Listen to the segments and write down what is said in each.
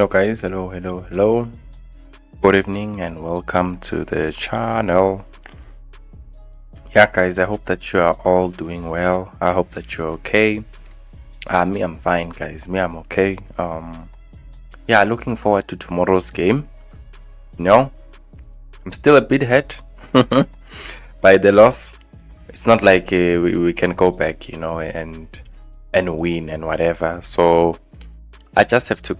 Hello guys, hello. Good evening and welcome to the channel. Yeah guys, I hope that you are all doing well. I hope that you're okay. Me, I'm fine guys. Me, I'm okay. Yeah, looking forward to tomorrow's game. I'm still a bit hurt by the loss. It's not like we can go back, and win and whatever. So I just have to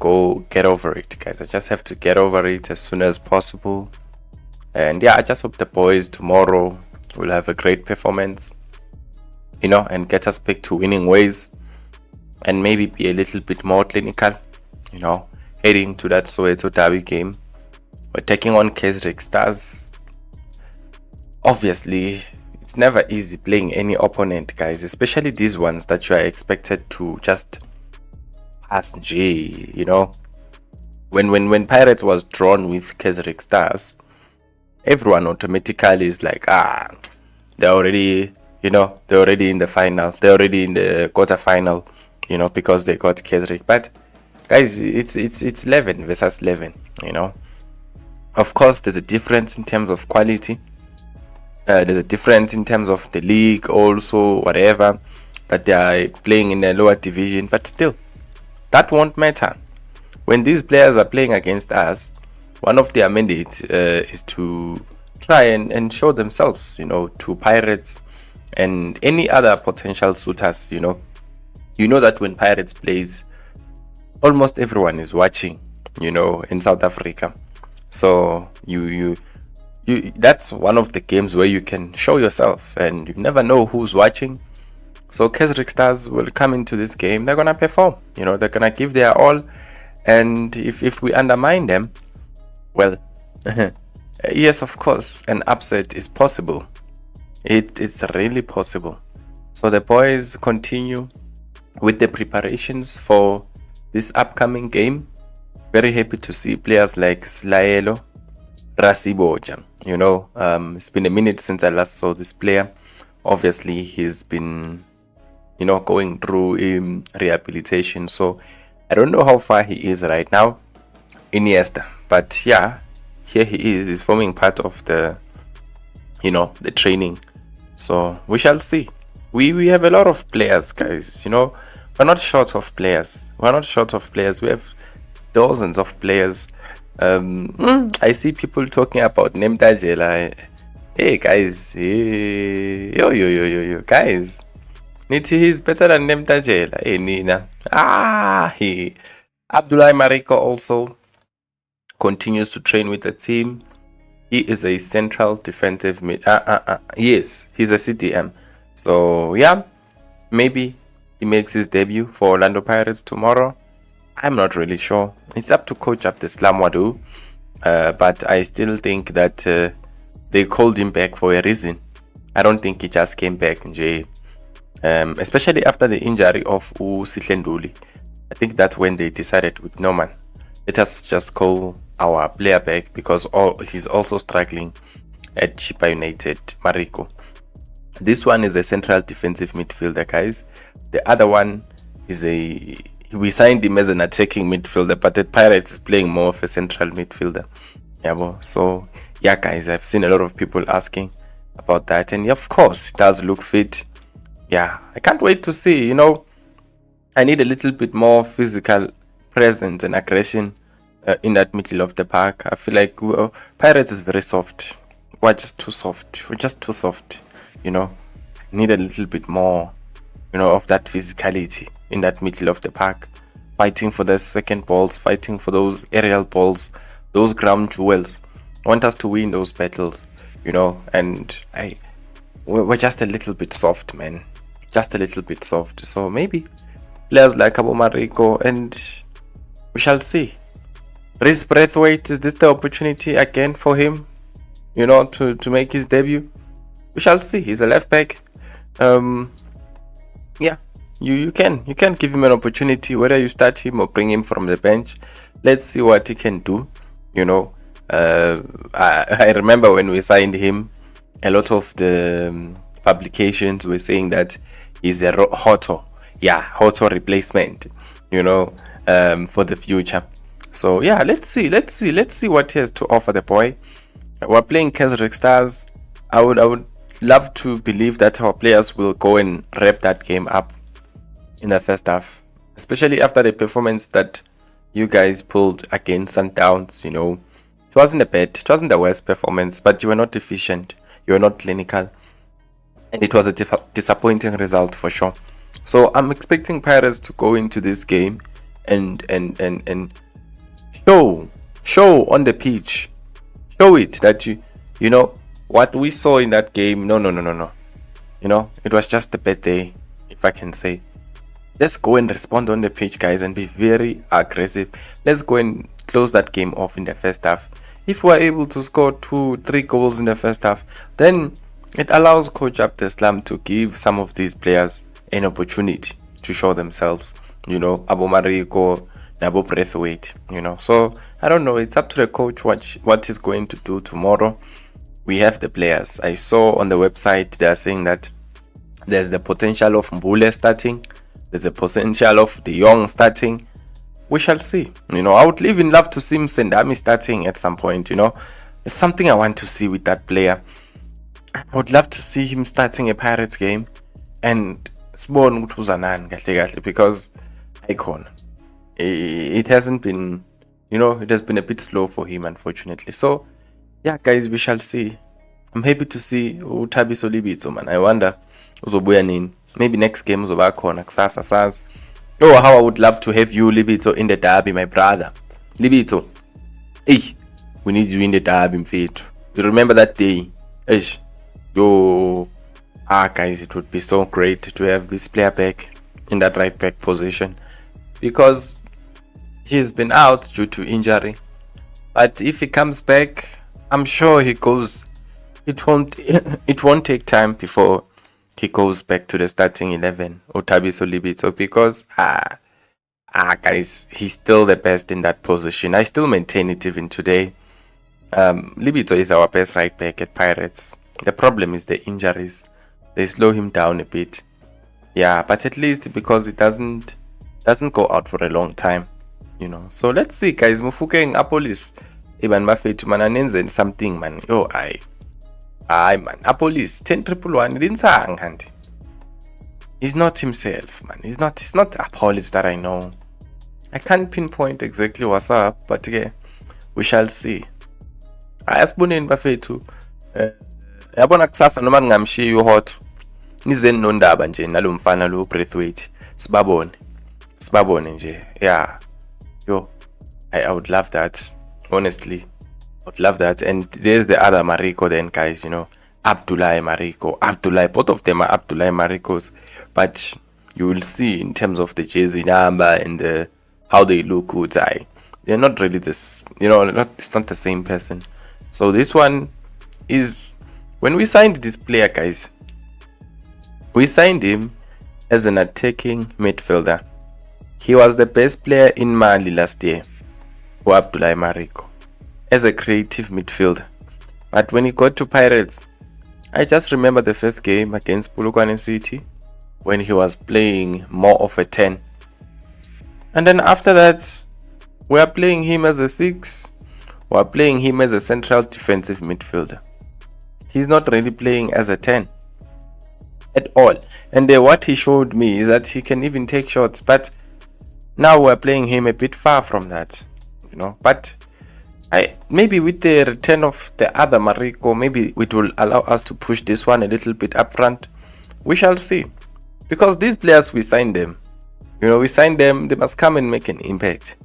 get over it, guys. I just have to get over it as soon as possible. And yeah, I just hope the boys tomorrow will have a great performance, and get us back to winning ways and maybe be a little bit more clinical, heading to that Soweto derby game. We're taking on Casric Stars. Obviously, it's never easy playing any opponent, guys, especially these ones that you are expected to just pass G, When Pirates was drawn with Casric Stars, everyone automatically is like, they're already in the final, they're already in the quarterfinal, because they got Kzri. But guys, it's 11 versus 11, Of course, there's a difference in terms of quality. There's a difference in terms of the league also, whatever, that they are playing in a lower division. But still, that won't matter. When these players are playing against us, one of their mandates is to try and show themselves, to Pirates and any other potential suitors, You know that when Pirates plays, almost everyone is watching, in South Africa. So you that's one of the games where you can show yourself, and you never know who's watching. So Casric Stars will come into this game, they're gonna perform, they're gonna give their all. And if we undermine them, well, yes, of course, an upset is possible. It's really possible. So the boys continue with the preparations for this upcoming game. Very happy to see players like Slaelo Rasiboja. It's been a minute since I last saw this player. Obviously, he's been, going through rehabilitation. So I don't know how far he is right now, Iniesta. But yeah, here he is. He's forming part of the, the training. So we shall see. We have a lot of players, guys. We're not short of players. We have dozens of players. I see people talking about Nemtajela. Hey guys, yo, guys. Niti, he's better than Nemtajela. Hey Nina. Abdullahi Mariko also continues to train with the team. He is a central defensive mid. Yes, he's a CDM. So yeah, maybe he makes his debut for Orlando Pirates tomorrow. I'm not really sure. It's up to Coach Abdeslam Wadu. But I still think that they called him back for a reason. I don't think he just came back, especially after the injury of Sihlenduli. I think that's when they decided with Norman, let us just call our player back, because he's also struggling at Chippa United, Mariko. This one is a central defensive midfielder, guys. The other one is we signed him as an attacking midfielder, but at Pirates is playing more of a central midfielder. So yeah, guys, I've seen a lot of people asking about that, and of course, it does look fit. Yeah, I can't wait to see. I need a little bit more physical presence and aggression in that middle of the park. I feel like Pirates is very soft. We're just too soft. Need a little bit more, of that physicality in that middle of the park, fighting for the second balls, fighting for those aerial balls, those ground jewels. I want us to win those battles, and we're just a little bit soft, man. Just a little bit soft. So maybe players like Cabo Mariko, and we shall see. Reece Braithwaite, is this the opportunity again for him, to make his debut? We shall see. He's a left back. Yeah, you can give him an opportunity, whether you start him or bring him from the bench. Let's see what he can do. I remember when we signed him, a lot of the publications were saying that he's a Hoto replacement, for the future. So yeah, let's see what he has to offer, the boy. We're playing Casric Stars. I would love to believe that our players will go and wrap that game up in the first half, especially after the performance that you guys pulled against Sundowns. It wasn't the worst performance, but you were not efficient, you were not clinical, and it was a disappointing result for sure. So I'm expecting Pirates to go into this game and show on the pitch, show it that you know what we saw in that game. No. It was just a bad day, if I can say. Let's go and respond on the pitch, guys, and be very aggressive. Let's go and close that game off in the first half. If we're able to score 2-3 goals in the first half, then it allows Coach Abdeslam to give some of these players an opportunity to show themselves. Abo Mariko, Nabo Breathwaite, So I don't know. It's up to the coach what he's going to do tomorrow. We have the players. I saw on the website they are saying that there's the potential of Mbule starting. There's a potential of De Jong starting. We shall see. I would even love to see Msendami starting at some point. It's something I want to see with that player. I would love to see him starting a Pirates game and Sbon Utuzanan because icon. It hasn't been, it has been a bit slow for him, unfortunately. So yeah, guys, we shall see. I'm happy to see Utabiso Libito, man. I wonder uzobuya nini. Maybe next game uzoba khona kusasa sazi. Oh, how I would love to have you, Libito, in the derby, my brother. Libito, we need you in the derby, mfethu. You remember that day? Guys, it would be so great to have this player back in that right back position, because he's been out due to injury. But if he comes back, I'm sure he goes. It won't take time before he goes back to the starting 11, Utabiso Libito, because guys, he's still the best in that position. I still maintain it even today. Libito is our best right back at Pirates. The problem is the injuries. They slow him down a bit. Yeah, but at least because it doesn't go out for a long time, So let's see, guys. Mufukeng Apolis. Iban Mafetu man anenze something, man. Man. Apolis 10-111 didn't say. He's not himself, man. He's not Apolis that I know. I can't pinpoint exactly what's up, but yeah, we shall see. Ayasiboneni bafethu. Yabona kusasa noma ngingamshiya uHot. Nizeni nondaba nje nalo mfana lo Breathwaite. Sibabone nje. Yeah. I would love that. Honestly. I would love that. And there's the other Mariko then, guys, Abdullah Mariko. Abdullah, both of them are Abdullah Marikos. But you will see in terms of the jersey number and how they look good. They're not really this, it's not the same person. So this one is, when we signed this player, guys, we signed him as an attacking midfielder. He was the best player in Mali last year, for Abdullah Mariko, as a creative midfielder. But when he got to Pirates, I just remember the first game against Polokwane City when he was playing more of a 10. And then after that, we are playing him as a 6. We are playing him as a central defensive midfielder. He's not really playing as a 10 at all. And what he showed me is that he can even take shots. But now we're playing him a bit far from that, But maybe with the return of the other Mariko, maybe it will allow us to push this one a little bit up front. We shall see. Because these players, we signed them. They must come and make an impact.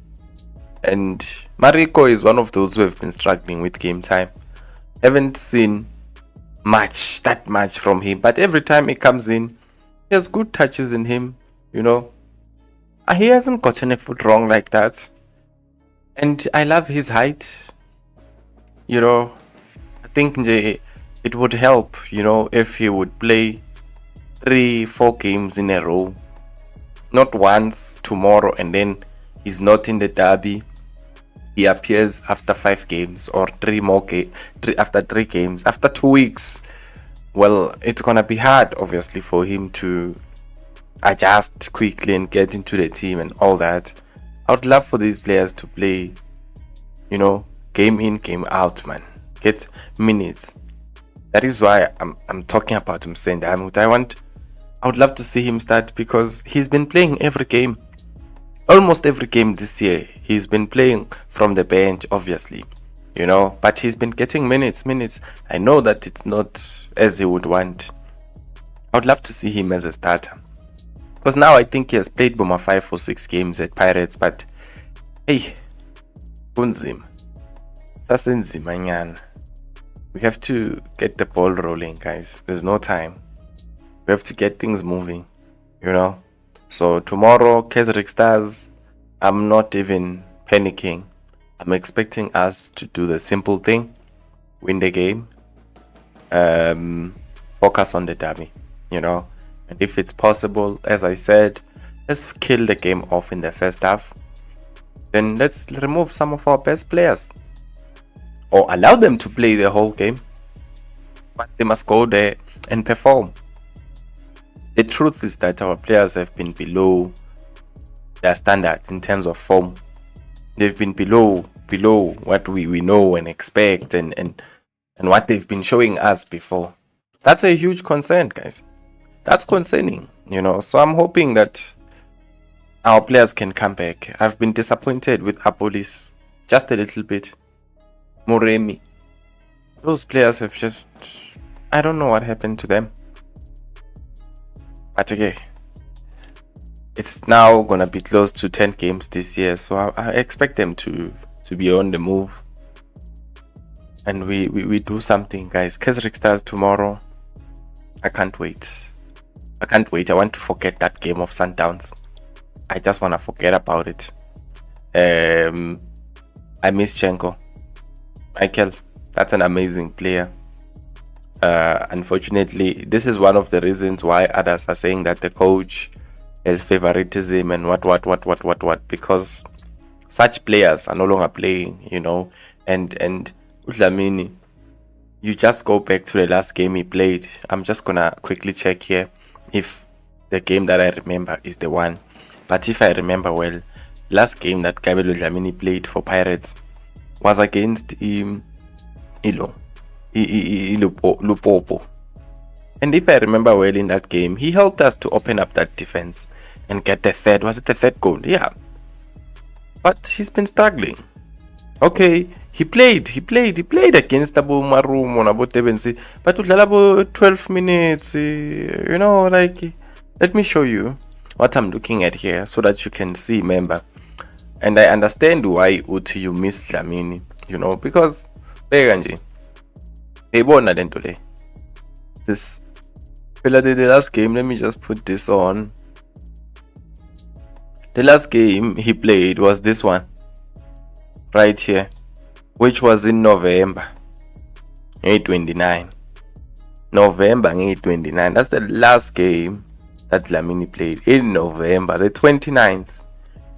And Mariko is one of those who have been struggling with game time. Haven't seen that much from him. But every time he comes in, he has good touches in him, He hasn't gotten a foot wrong like that. And I love his height. I think it would help, if he would play 3-4 games in a row. Not once tomorrow and then he's not in the derby. He appears after 5 games or 3 after 3 games. After 2 weeks, well, it's gonna be hard, obviously, for him to adjust quickly and get into the team and all that. I would love for these players to play, game in, game out, man. Get minutes. That is why I'm talking about him saying that I would love to see him start, because he's been playing every game. Almost every game this year. He's been playing from the bench, obviously. But he's been getting minutes. I know that it's not as he would want. I would love to see him as a starter. Because now I think he has played Boma 5 or 6 games at Pirates, but hey, kunzima. Sasenzima nyana. We have to get the ball rolling, guys. There's no time. We have to get things moving, So tomorrow, Casric Stars, I'm not even panicking. I'm expecting us to do the simple thing, win the game, focus on the derby, And if it's possible, as I said, let's kill the game off in the first half. Then let's remove some of our best players, or allow them to play the whole game, but they must go there and perform. The truth is that our players have been below their standards in terms of form. They've been below what we know and expect and what they've been showing us before. That's a huge concern, guys. That's concerning, So I'm hoping that our players can come back. I've been disappointed with Apolis just a little bit. Moremi. Those players have just... I don't know what happened to them. But okay. It's now gonna be close to 10 games this year, so I expect them to be on the move. And we do something, guys. Casric Stars tomorrow. I can't wait. I want to forget that game of Sundowns. I just want to forget about it. I miss Chenko. Michael, that's an amazing player. Unfortunately, this is one of the reasons why others are saying that the coach has favoritism and what, because such players are no longer playing, and Dlamini, you just go back to the last game he played. I'm just gonna quickly check here if the game that I remember is the one. But if I remember well, last game that Kabelo Dlamini played for Pirates was against Lupopo. And if I remember well, in that game, he helped us to open up that defense and get the third. Was it the third goal? Yeah. But he's been struggling. Okay, he played against Abu Marum on Abu Tebensi, but udlala 12 minutes, let me show you what I'm looking at here so that you can see, member. And I understand why Uti you miss Dlamini, because Beganje. This the last game, let me just put this on. The last game he played was this one right here, which was in November 8/29. November 8/29. That's the last game that Dlamini played, in November the 29th.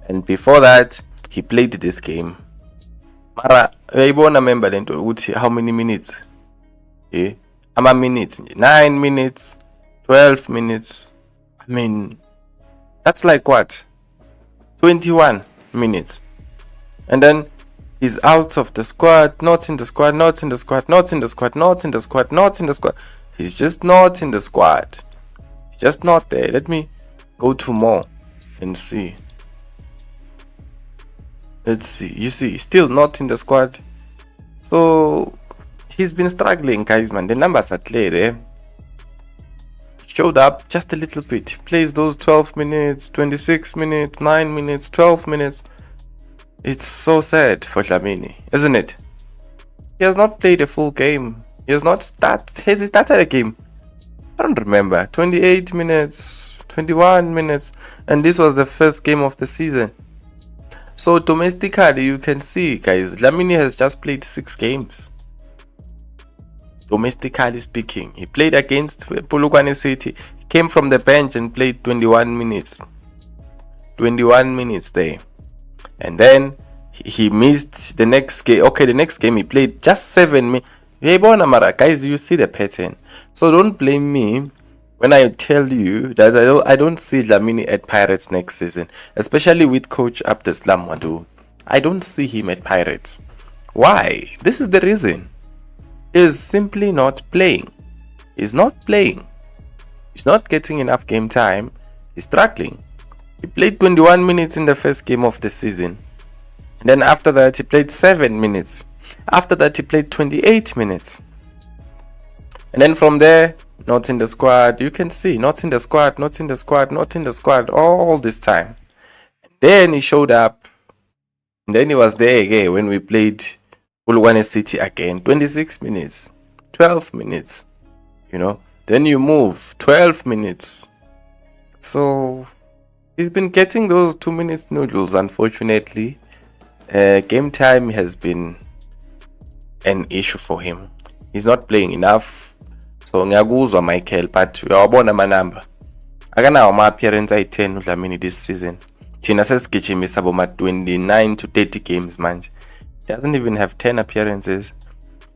And before that, he played this game. Mara, remember how many minutes? Yeah. How many minutes? 9 minutes, 12 minutes. I mean, that's like what? 21 minutes. And then he's out of the squad, not in the squad. He's just not in the squad. He's just not there. Let me go to more and see. Let's see. You see, still not in the squad. So he's been struggling, guys, man. The numbers are clear there. Showed up just a little bit. Plays those 12 minutes, 26 minutes, 9 minutes, 12 minutes. It's so sad for Dlamini, isn't it? He has not played a full game. He has not started. Has he started a game? I don't remember. 28 minutes, 21 minutes. And this was the first game of the season. So domestically, you can see, guys, Dlamini has just played 6 games. Domestically speaking, he played against Polokwane City. He came from the bench and played 21 minutes. 21 minutes there. And then he missed the next game. Okay, the next game he played just 7 minutes. Guys, you see the pattern. So don't blame me When I tell you that I don't see Dlamini at Pirates next season, especially with coach Abdeslam Madu. I don't see him at Pirates. Why? This is the reason. He's simply not playing. He's not playing. He's not getting enough game time. He's struggling. He played 21 minutes in the first game of the season. And then after that, he played 7 minutes. After that, he played 28 minutes. And then from there, not in the squad. You can see, not in the squad, not in the squad, not in the squad all this time. Then he showed up. And then he was there again when we played Bulwane City again. 26 minutes, 12 minutes, Then you move, 12 minutes. So he's been getting those 2 minutes noodles, unfortunately. Game time has been an issue for him. He's not playing enough. So ngiyakuzwa Michael, but uyawabona amanamba. Akanawo ama-appearance ayi-10 uDlamini this season. Thina sesigijimisa boma 29 to 30 games manje. He doesn't even have 10 appearances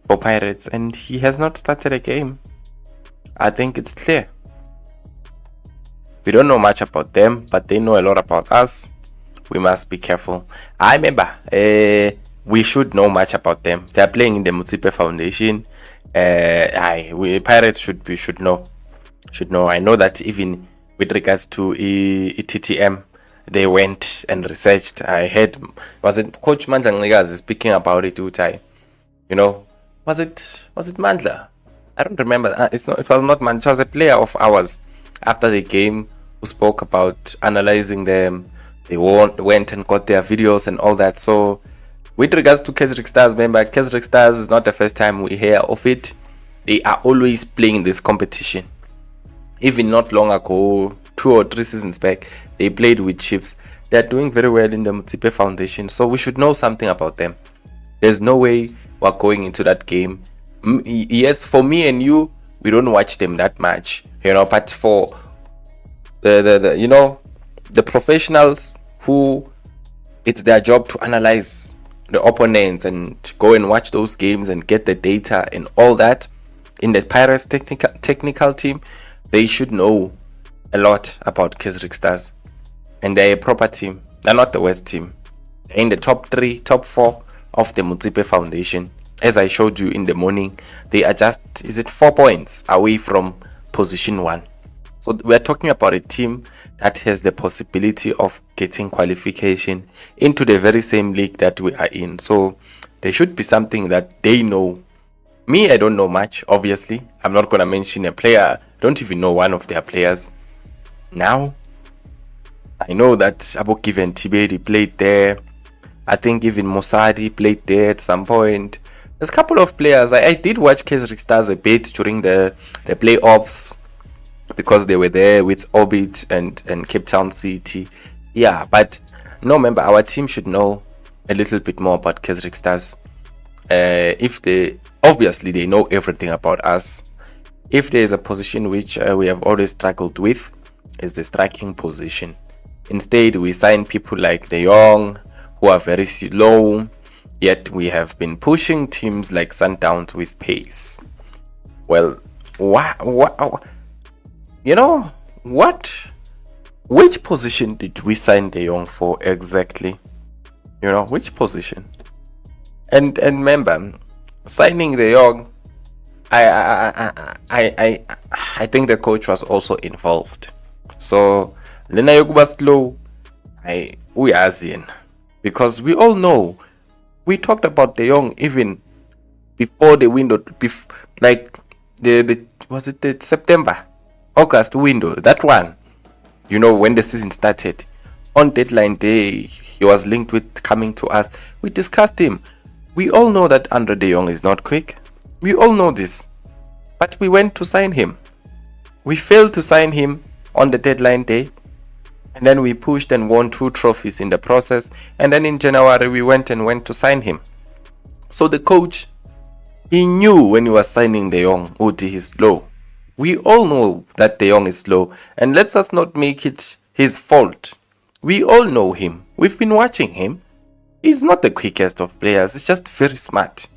for Pirates, and he has not started a game. I think it's clear. We don't know much about them, but they know a lot about us. We must be careful. I remember, we should know much about them. They are playing in the Mutsipe Foundation. Pirates should know. I know that even with regards to TTM, they went and researched. I heard, was it Coach Mandla Ngigazi speaking about it, Utai? Was it Mandla? I don't remember. It was not Mandla. It was a player of ours after the game who spoke about analyzing them. They went and got their videos and all that. So with regards to Casric Stars, remember, Casric Stars is not the first time we hear of it. They are always playing this competition. Even not long ago, 2 or 3 seasons back, they played with Chiefs. They are doing very well in the Mutsipe Foundation, so we should know something about them. There's no way we're going into that game. Yes, for me and you, we don't watch them that much, but for the professionals who it's their job to analyze the opponents and go and watch those games and get the data and all that in the Pirates technical team, they should know a lot about Casric Stars. And they're a proper team. They're not the worst team. They're in the top 3, top 4 of the Mutsipe Foundation. As I showed you in the morning, they are just, 4 points away from position 1. So we're talking about a team that has the possibility of getting qualification into the very same league that we are in. So there should be something that they know. Me, I don't know much, obviously. I'm not going to mention a player. I don't even know one of their players. Now, I know that Abokiv and Tiberi played there. I think even Mosadi played there at some point. There's a couple of players. I did watch Casric Stars a bit during the playoffs, because they were there with Orbit and Cape Town City. Yeah, but no, remember, our team should know a little bit more about Casric Stars. Obviously they know everything about us. If there is a position which we have always struggled with, is the striking position. Instead, we sign people like De Jong, who are very slow, yet we have been pushing teams like Sundowns with pace. Well, which position did we sign De Jong for exactly? Which position? And remember, signing De Jong, I think the coach was also involved. So lena yokuba slow, we ASEAN, because we all know, we talked about De Jong even before the window, like was it the September, August window, that one, when the season started. On deadline day, he was linked with coming to us. We discussed him. We all know that Andre De Jong is not quick. We all know this. But we went to sign him. We failed to sign him on the deadline day. And then we pushed and won 2 trophies in the process. And then in January, we went to sign him. So the coach, he knew when he was signing De Jong, he's slow. We all know that De Jong is slow. And let's us not make it his fault. We all know him. We've been watching him. He's not the quickest of players. He's just very smart.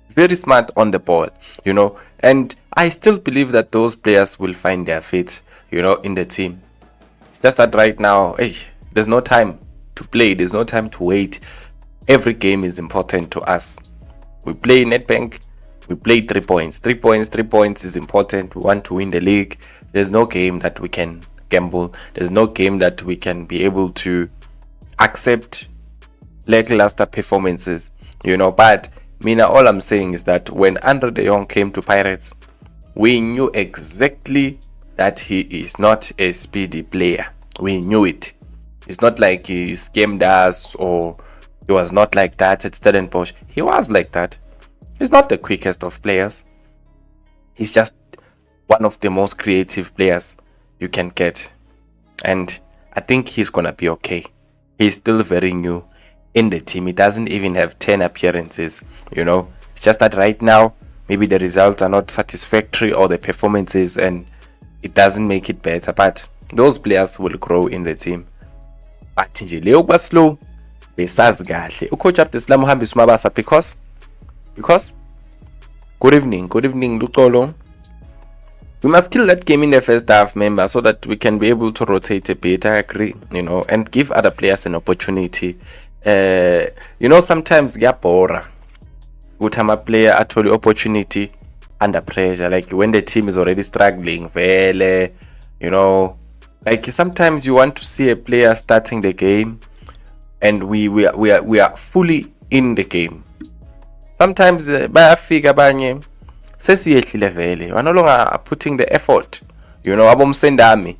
Very smart on the ball, And I still believe that those players will find their fate, in the team. It's just that right now, there's no time to play. There's no time to wait. Every game is important to us. We play Nedbank. We play 3 points. 3 points. 3 points is important. We want to win the league. There's no game that we can gamble. There's no game that we can be able to accept lackluster performances. But Mina, all I'm saying is that when Andre de Jong came to Pirates, we knew exactly that he is not a speedy player. We knew it. It's not like he scammed us or he was not like that at Stellenbosch. He was like that. He's not the quickest of players. He's just one of the most creative players you can get. And I think he's going to be okay. He's still very new in the team. He doesn't even have 10 appearances. It's just that right now, maybe the results are not satisfactory or the performances, and it doesn't make it better. But those players will grow in the team. But nje leyo kuba slow besazi kahle ucoach Abdeslam uhambisa umabasa because good evening Luxolo. We must kill that game in the first half, member, so that we can be able to rotate a bit. I agree, and give other players an opportunity. Sometimes giyabhora ukuthi ama player athole opportunity under pressure, like when the team is already struggling vele, like sometimes you want to see a player starting the game and we are fully in the game. Sometimes bayafika abanye sesiyehlile vele, we're no longer putting the effort, abomsendami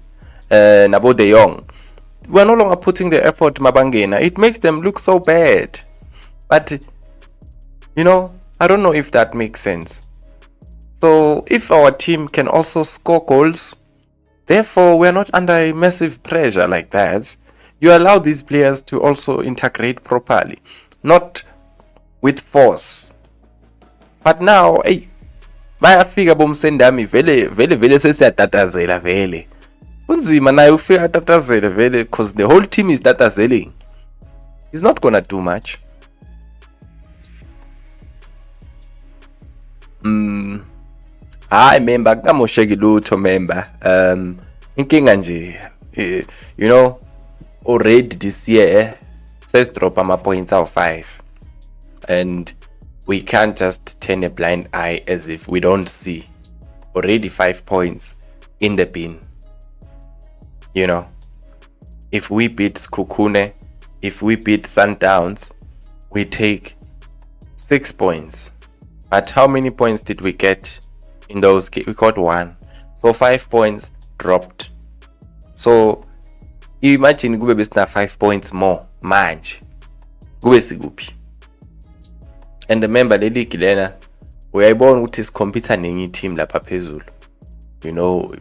nabo de Jong, we're no longer putting the effort mabangena. It makes them look so bad, but I don't know if that makes sense. So if our team can also score goals, therefore we're not under a massive pressure like that. You allow these players to also integrate properly, not with force. But now bayafika bomsendami vele sesiyatatazela vele. Kunzima naye ufika atatazele vele because the whole team is tatazeling. He's not gonna do much. Hayi member kamosheki lutho member. Inkinga nje already this year says drop ama points out 5, and we can't just turn a blind eye as if we don't see already 5 points in the bin. If we beat Skukune, if we beat Sundowns, we take 6 points. But how many points did we get in those games? We got 1. So 5 points dropped. So imagine kube besina 5 points more manje. Kube sikuphi. And remember le league lena uyayibona ukuthi sikhompyutha nenye team lapha phezulu.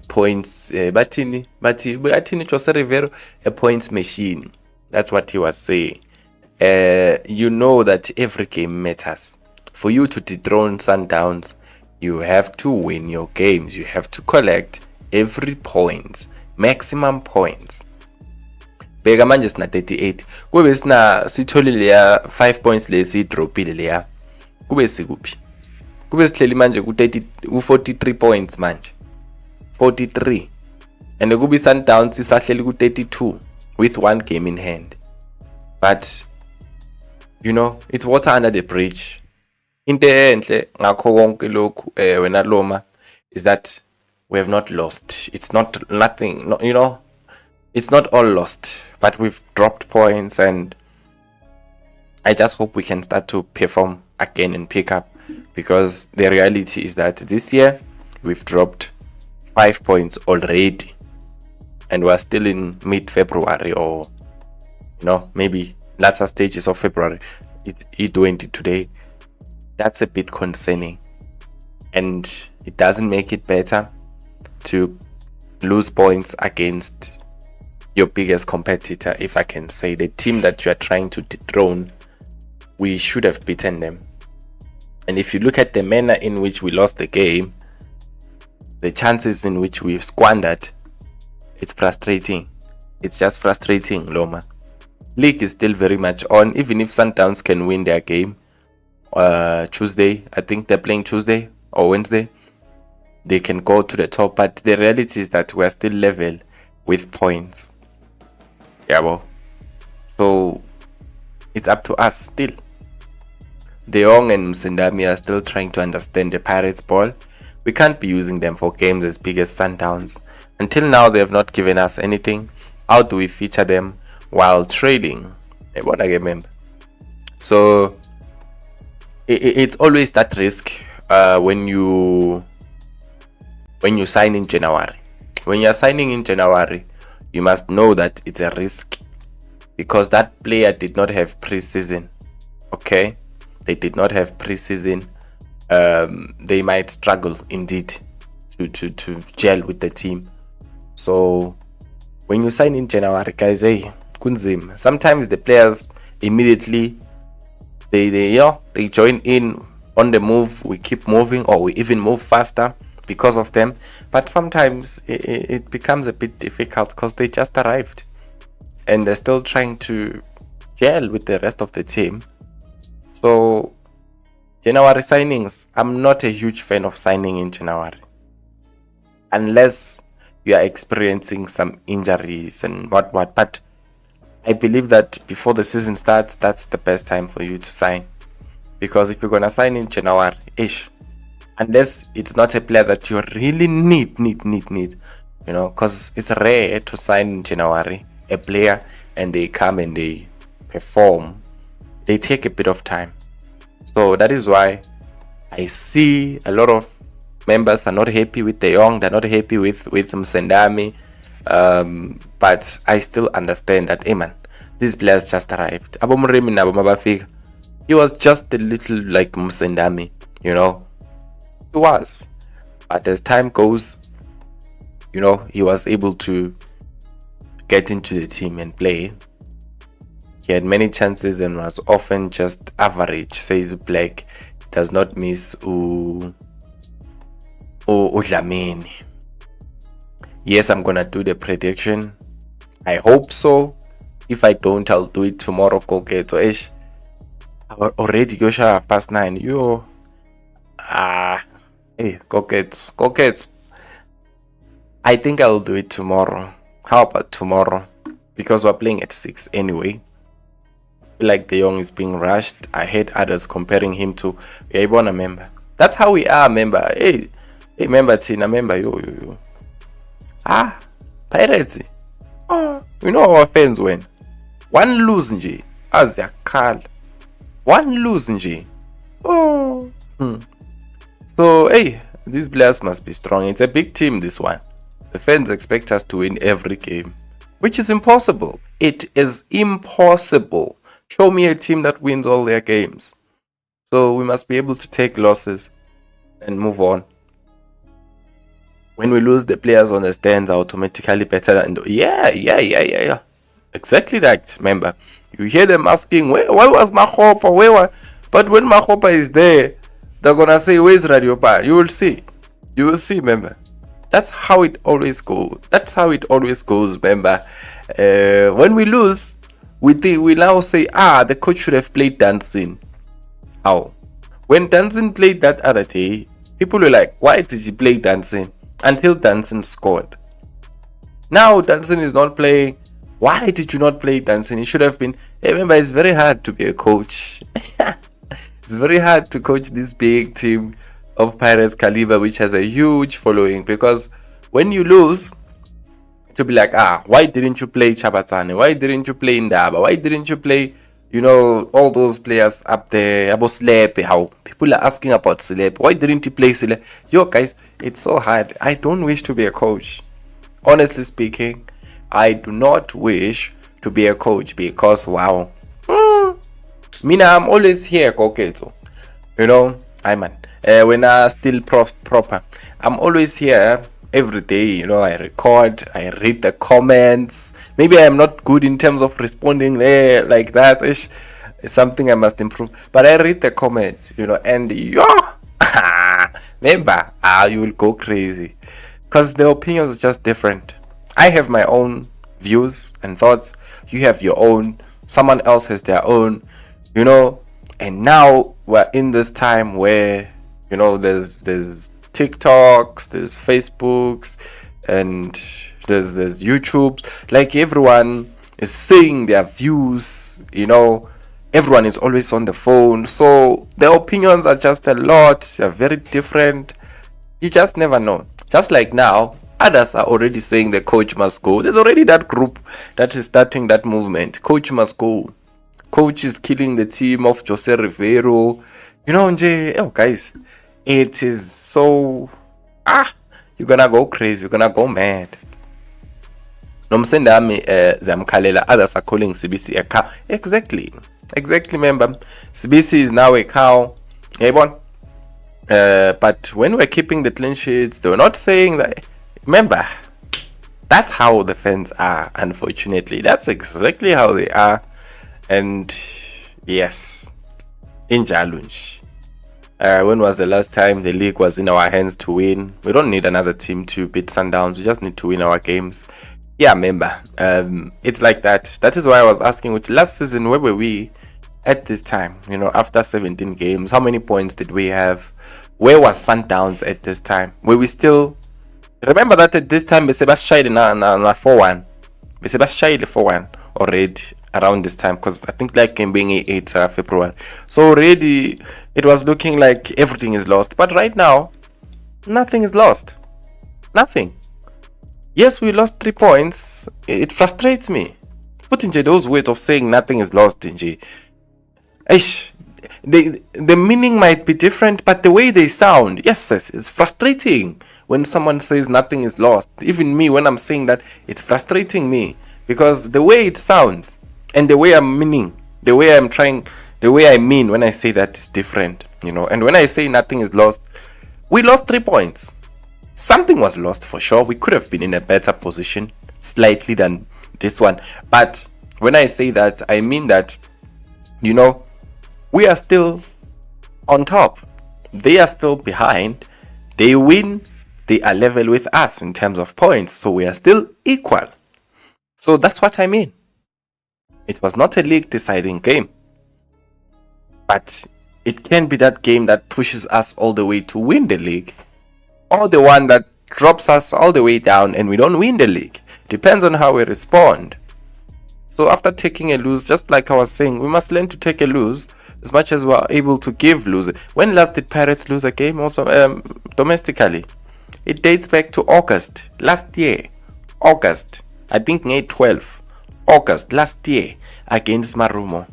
Points bathini Jose Rivero a points machine. That's what he was saying. That every game matters. For you to dethrone Sundowns, you have to win your games. You have to collect every point, maximum points. Bheka manje sina 38. Kube sina sitholile ya 5 points lesi dropile leya. Kube sikuphi? Kube sihleli manje ku43 points manje. 43. And kube Sundowns isahleli ku32 with 1 game in hand. But it's water under the bridge. Into enhle ngakho konke lokhu wena Loma is that we have not lost. It's not nothing, it's not all lost, but we've dropped points, and I just hope we can start to perform again and pick up, because the reality is that this year we've dropped 5 points already, and we're still in mid-February, or maybe latter stages of February. It's E20 today. That's a bit concerning, and it doesn't make it better to lose points against your biggest competitor. If I can say, the team that you are trying to dethrone, we should have beaten them. And if you look at the manner in which we lost the game, the chances in which we've squandered, it's frustrating. It's just frustrating, Loma. League is still very much on. Even if Sundowns can win their game Tuesday, I think they're playing Tuesday or Wednesday, they can go to the top, but the reality is that we're still level with points. Yeah, well, so it's up to us still. De Jong and Msendami are still trying to understand the Pirates ball. We can't be using them for games as big as Sundowns. Until now, they have not given us anything. How do we feature them while trading? So it's always that risk when you sign in January. When you're signing in January, you must know that it's a risk because that player did not have preseason. Okay, they did not have preseason. They might struggle indeed to gel with the team. So when you sign in January, guys, hey, kunzim. Sometimes the players immediately they join in on the move. We keep moving, or we even move faster because of them. But sometimes it becomes a bit difficult because they just arrived and they're still trying to gel with the rest of the team. So January signings, I'm not a huge fan of signing in January unless you are experiencing some injuries and what. But I believe that before the season starts, that's the best time for you to sign. Because if you're gonna sign in January, unless it's not a player that you really need, because it's rare to sign in January a player and they come and they perform. They take a bit of time. So that is why I see a lot of members are not happy with De Jong, they're not happy with Msendami. But I still understand that, man, these players just arrived. He was just a little like Msendami, He was. But as time goes, he was able to get into the team and play. He had many chances and was often just average, says Black. He does not miss Dlamini. Yes, I'm gonna do the prediction. I hope so. If I don't, I'll do it tomorrow. Koketo ish. Already go 9:30. Yo. Hey, Koketo. I think I'll do it tomorrow. How about tomorrow? Because we're playing at 6 anyway. Like De Jong is being rushed. I heard others comparing him to Yabona member. That's how we are, member. Hey, member Tina, member yo. Pirates. We know our fans win. One lose nje. As yakhala. One lose nje. So hey, these players must be strong. It's a big team, this one. The fans expect us to win every game, which is impossible. It is impossible. Show me a team that wins all their games. So we must be able to take losses and move on. When we lose, the players on the stands are automatically better than yeah. Exactly that, remember. You hear them asking, where was Mahopa? But when Mahopa is there, they're gonna say, where's Radio Bar? You will see, remember. That's how it always goes. Remember. When we lose, we now say, the coach should have played Dancing. How? When Dancing played that other day, people were like, why did he play Dancing? Until Dancing scored. Now Dancing is not playing. Why did you not play Dancing? He should have been. Remember, it's very hard to be a coach. It's very hard to coach this big team of Pirates caliber, which has a huge following, because when you lose, to be like, why didn't you play Chabatane? Why didn't you play Ndaba? Why didn't you play, all those players up there? About Slepe, how people are asking about Slepe. Why didn't you play Slepe? Yo, guys, it's so hard. I don't wish to be a coach. Honestly speaking, I do not wish to be a coach because, wow. Mina, I'm always here, Koketo. When I still proper, I'm always here every day. I record, I read the comments. Maybe I'm not good in terms of responding there like that. It's something I must improve. But I read the comments, and remember, you will go crazy because the opinions are just different. I have my own views and thoughts. You have your own. Someone else has their own. And now we're in this time where there's TikToks, there's Facebooks, and there's YouTube. Like, everyone is saying their views, everyone is always on the phone, so their opinions are just a lot, they're very different. You just never know. Just like now, others are already saying the coach must go. There's already that group that is starting that movement. Coach must go. Coach is killing the team of Jose Rivero. Guys, it is so you're gonna go crazy, you're gonna go mad. Nomsendami Zamkalela, others are calling CBC a cow. Exactly, remember, CBC is now a cow. But when we're keeping the clean sheets, they were not saying that. Remember, that's how the fans are, unfortunately. That's exactly how they are. And yes, in Jalunj. When was the last time the league was in our hands to win? We don't need another team to beat Sundowns. We just need to win our games. Yeah, remember, it's like that. That is why I was asking, which last season, where were we at this time? After 17 games, how many points did we have? Where was Sundowns at this time? Were we still... Remember that at this time, we Shide na 4-1. We Shide 4-1 already around this time, because I think like game being 8 February. So already it was looking like everything is lost. But right now, nothing is lost. Nothing. Yes, we lost 3 points. It frustrates me. Put in those words of saying nothing is lost, the meaning might be different, but the way they sound, yes, it's frustrating when someone says nothing is lost. Even me, when I'm saying that, it's frustrating me, because the way it sounds and the way I'm meaning, the way I mean when I say that is different, And when I say nothing is lost, we lost 3 points. Something was lost for sure. We could have been in a better position slightly than this one. But when I say that, I mean that, we are still on top. They are still behind. They win. They are level with us in terms of points. So we are still equal. So that's what I mean. It was not a league deciding game. But it can be that game that pushes us all the way to win the league. Or the one that drops us all the way down and we don't win the league. Depends on how we respond. So after taking a lose, just like I was saying, we must learn to take a lose as much as we are able to give losing. When last did Pirates lose a game also domestically? It dates back to August last year. August, I think May 12th. August last year against Marumo.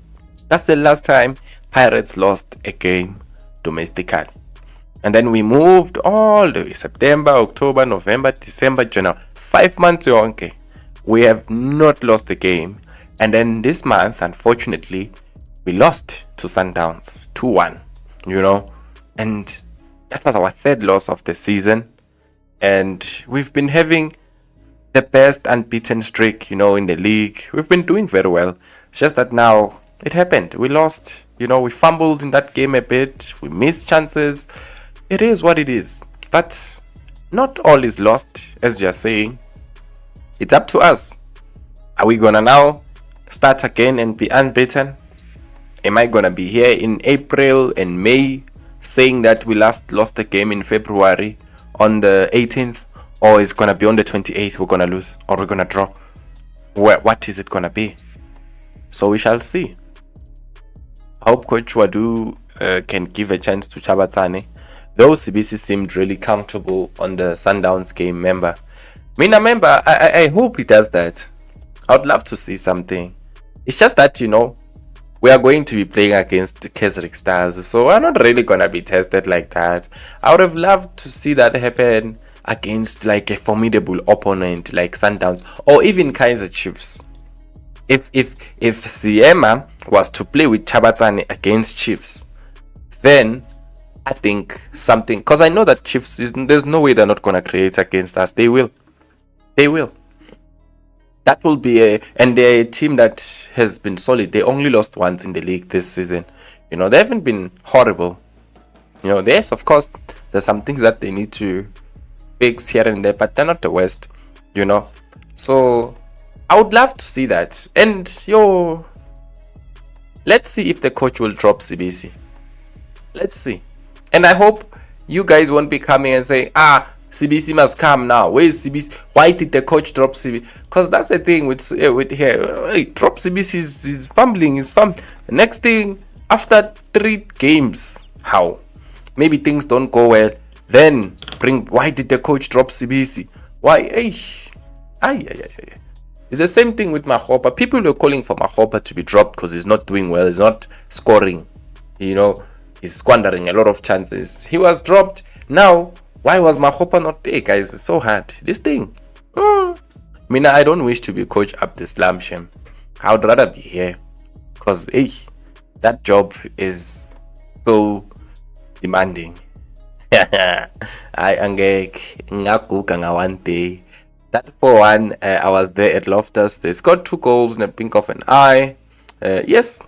That's the last time Pirates lost a game domestically. And then we moved all the way September, October, November, December, January. 5 months yonke. We have not lost the game. And then this month, unfortunately, we lost to Sundowns 2-1, And that was our 3rd loss of the season. And we've been having the best unbeaten streak, in the league. We've been doing very well. It's just that now it happened. We lost. We fumbled in that game a bit. We missed chances. It is what it is. But not all is lost, as you're saying. It's up to us. Are we gonna now start again and be unbeaten? Am I gonna be here in April and May saying that we last lost the game in February on the 18th? Or is it gonna be on the 28th we're gonna lose? Or we're gonna draw? What is it gonna be? So we shall see. I hope Coach Wadu can give a chance to Chabatsane. Though CBC seemed really comfortable on the Sundowns game, member. I hope he does that. I would love to see something. It's just that, we are going to be playing against Casric Stars, so we're not really going to be tested like that. I would have loved to see that happen against like a formidable opponent like Sundowns or even Kaizer Chiefs. If Siema was to play with Chabatsane against Chiefs, then I think something, because I know that Chiefs, there's no way they're not going to create against us. They will. That will be and they're a team that has been solid. They only lost once in the league this season. They haven't been horrible. Yes, of course, there's some things that they need to fix here and there, but they're not the worst. So I would love to see that. And let's see if the coach will drop CBC. Let's see. And I hope you guys won't be coming and saying, CBC must come now. Where is CBC? Why did the coach drop CBC? Because that's the thing with here. Hey, drop CBC is fumbling. It's The next thing, after 3 games, how? Maybe things don't go well. Then why did the coach drop CBC? Why? It's the same thing with Mahopa. People were calling for Mahopa to be dropped because he's not doing well. He's not scoring. He's squandering a lot of chances. He was dropped. Now, why was Mahopa not there, guys? It's so hard. This thing. I don't wish to be Coach Abdeslam Shem. I would rather be here. Because, that job is so demanding. I one day. That 4-1, I was there at Loftus. They scored 2 goals in a blink of an eye. Yes,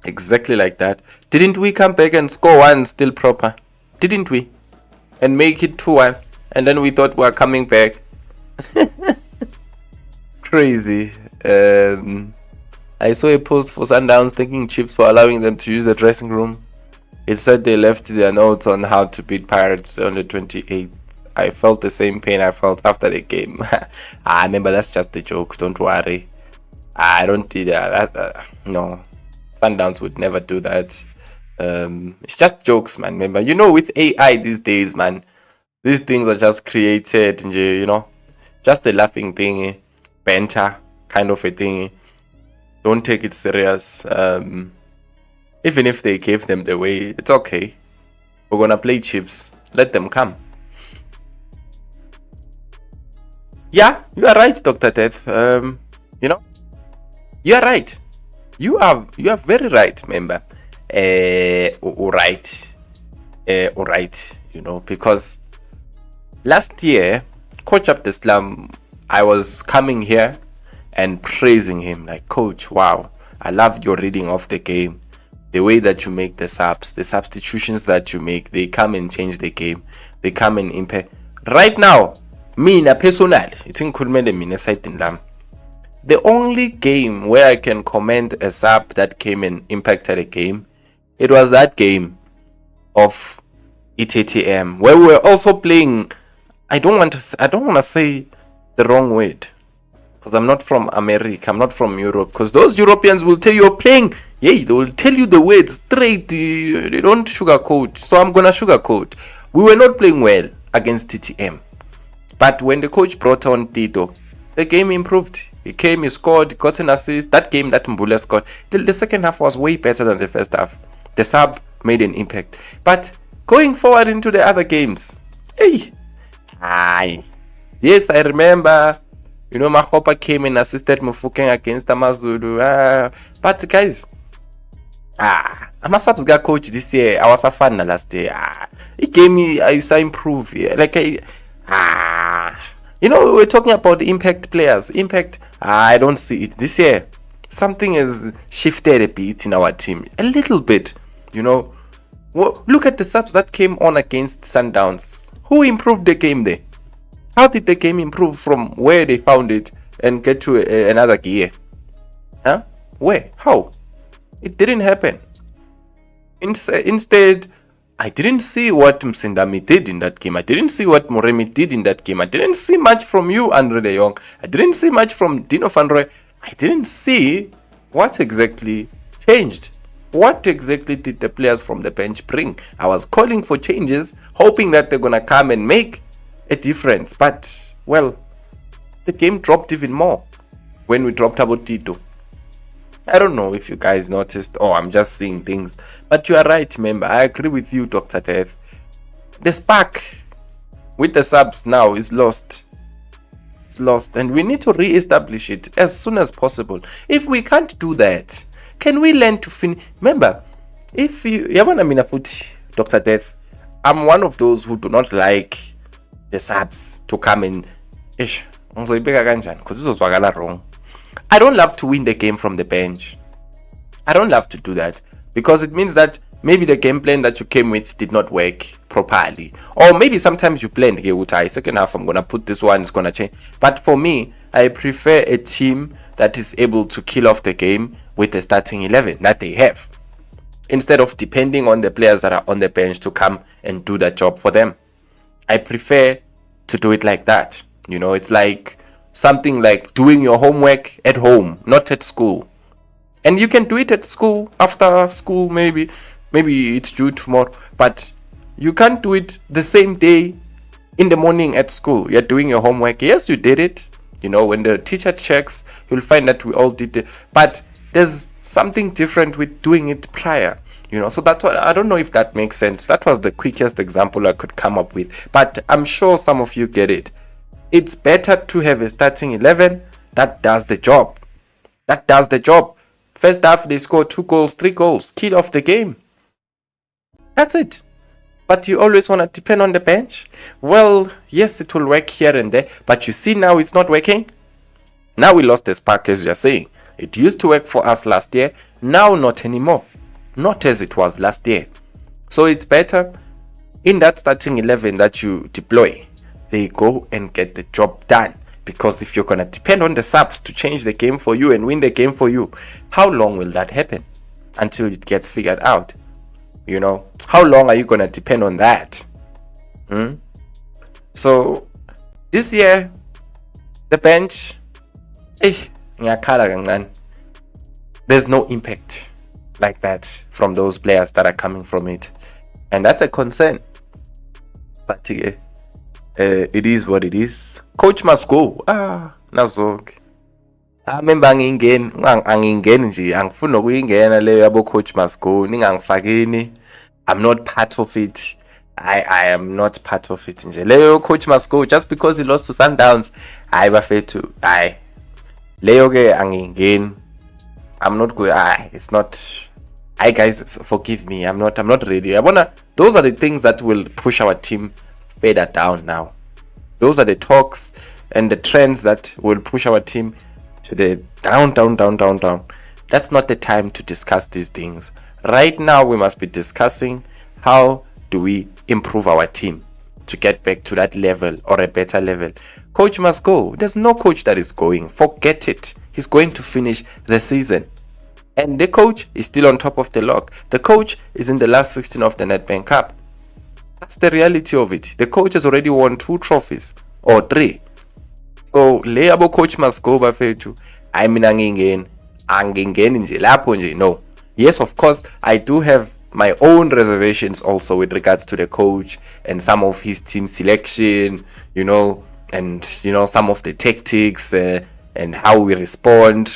exactly like that. Didn't we come back and score 1 still proper? Didn't we? And make it 2-1. And then we thought we were coming back. Crazy. I saw a post for Sundowns thanking Chiefs for allowing them to use the dressing room. It said they left their notes on how to beat Pirates on the 28th. I felt the same pain I felt after the game. I remember, that's just a joke. Don't worry. I don't do that. No. Sundowns would never do that. It's just jokes, man. Remember, with AI these days, man, these things are just created, just a laughing thing, banter kind of a thing. Don't take it serious. Even if they gave them the way, it's okay. We're gonna play Chiefs. Let them come. Yeah, you are right, Dr. Death. You are right. You are very right, member. Alright, because last year, Coach Abdeslam, I was coming here and praising him, like, Coach, wow, I love your reading of the game, the way that you make the substitutions that you make, they come and change the game, they come and impact. Right now, personally, the only game where I can comment a sub that came and impacted a game, it was that game of ETTM, where we were also playing. I don't want to say the wrong word, because I'm not from America, I'm not from Europe, because those Europeans will tell you you're playing, they will tell you the words straight, they don't sugarcoat, so I'm gonna sugarcoat. We were not playing well against TTM, but when the coach brought on Tito, the game improved. He came, he scored, got an assist. That game that Mbule scored, the second half was way better than the first half. The sub made an impact. But going forward into the other games, yes, I remember, Mahopa came and assisted Mufukeng against Amazulu. But guys, Amasab's got coach this year. I was a fan last year. He gave me, I saw improve. We're talking about impact players. Impact, I don't see it this year. Something has shifted a bit in our team, a little bit. Look at the subs that came on against Sundowns. Who improved the game there? How did the game improve from where they found it and get to another gear? Where? How? It didn't happen. Instead, I didn't see what Msindami did in that game. I didn't see what Moremi did in that game. I didn't see much from you, Andre de Jong. I didn't see much from Dino van Roy. I didn't see what exactly changed. What exactly did the players from the bench bring? I was calling for changes, hoping that they're going to come and make a difference. But, well, the game dropped even more when we dropped about Tito. I don't know if you guys noticed, or I'm just seeing things. But you are right, member. I agree with you, Dr. Death. The spark with the subs now is lost. It's lost, and we need to re-establish it as soon as possible. If we can't do that, can we learn to finish? Remember, if you, Dr. Death, I'm one of those who do not like the subs to come in. Wrong. I don't love to win the game from the bench. I don't love to do that, because it means that maybe the game plan that you came with did not work properly, or maybe sometimes you planned, okay, second half I'm gonna put this one, it's gonna change. But for me, I prefer a team that is able to kill off the game with the starting 11 that they have. instead of depending on the players that are on the bench to come and do that job for them. I prefer to do it like that. It's like something like doing your homework at home, not at school. And you can do it at school, after school, maybe it's due tomorrow, but you can't do it the same day in the morning at school. You're doing your homework. Yes, you did it. When the teacher checks, you'll find that we all did it. But there's something different with doing it prior. So that's what, I don't know if that makes sense. That was the quickest example I could come up with. But I'm sure some of you get it. It's better to have a starting 11 that does the job. First half, they score 2 goals, 3 goals. Kill off the game. That's it. But you always want to depend on the bench? Well, yes, it will work here and there. But you see now it's not working. Now we lost the spark, as you're saying. It used to work for us last year. Now not anymore. Not as it was last year. So it's better in that starting 11 that you deploy, they go and get the job done. Because if you're going to depend on the subs to change the game for you and win the game for you, how long will that happen until it gets figured out? How long are you going to depend on that? So this year, the bench, there's no impact like that from those players that are coming from it. And that's a concern. But it is what it is. Coach must go. Nazok. Remember angingeni nje, angifuni ukuyingena leyo yabo coach must go. Ningangifakini. I'm not part of it. I am not part of it nje. Leyo coach must go just because he lost to Sundowns. I prefer to. Leyo ke angingeni. I'm not going. It's not. Guys, forgive me. I'm not ready. Those are the things that will push our team further down now. Those are the talks and the trends that will push our team to the down. That's not the time to discuss these things. Right now, we must be discussing how do we improve our team to get back to that level or a better level. Coach must go. There's no coach that is going. Forget it. He's going to finish the season. And the coach is still on top of the log. The coach is in the last 16 of the Nedbank Cup. That's the reality of it. The coach has already won 2 trophies or 3. So, layable coach must go bafethu. I mean, angingeni nje lapho nje. No. Yes, of course, I do have my own reservations also with regards to the coach and some of his team selection, and some of the tactics and how we respond.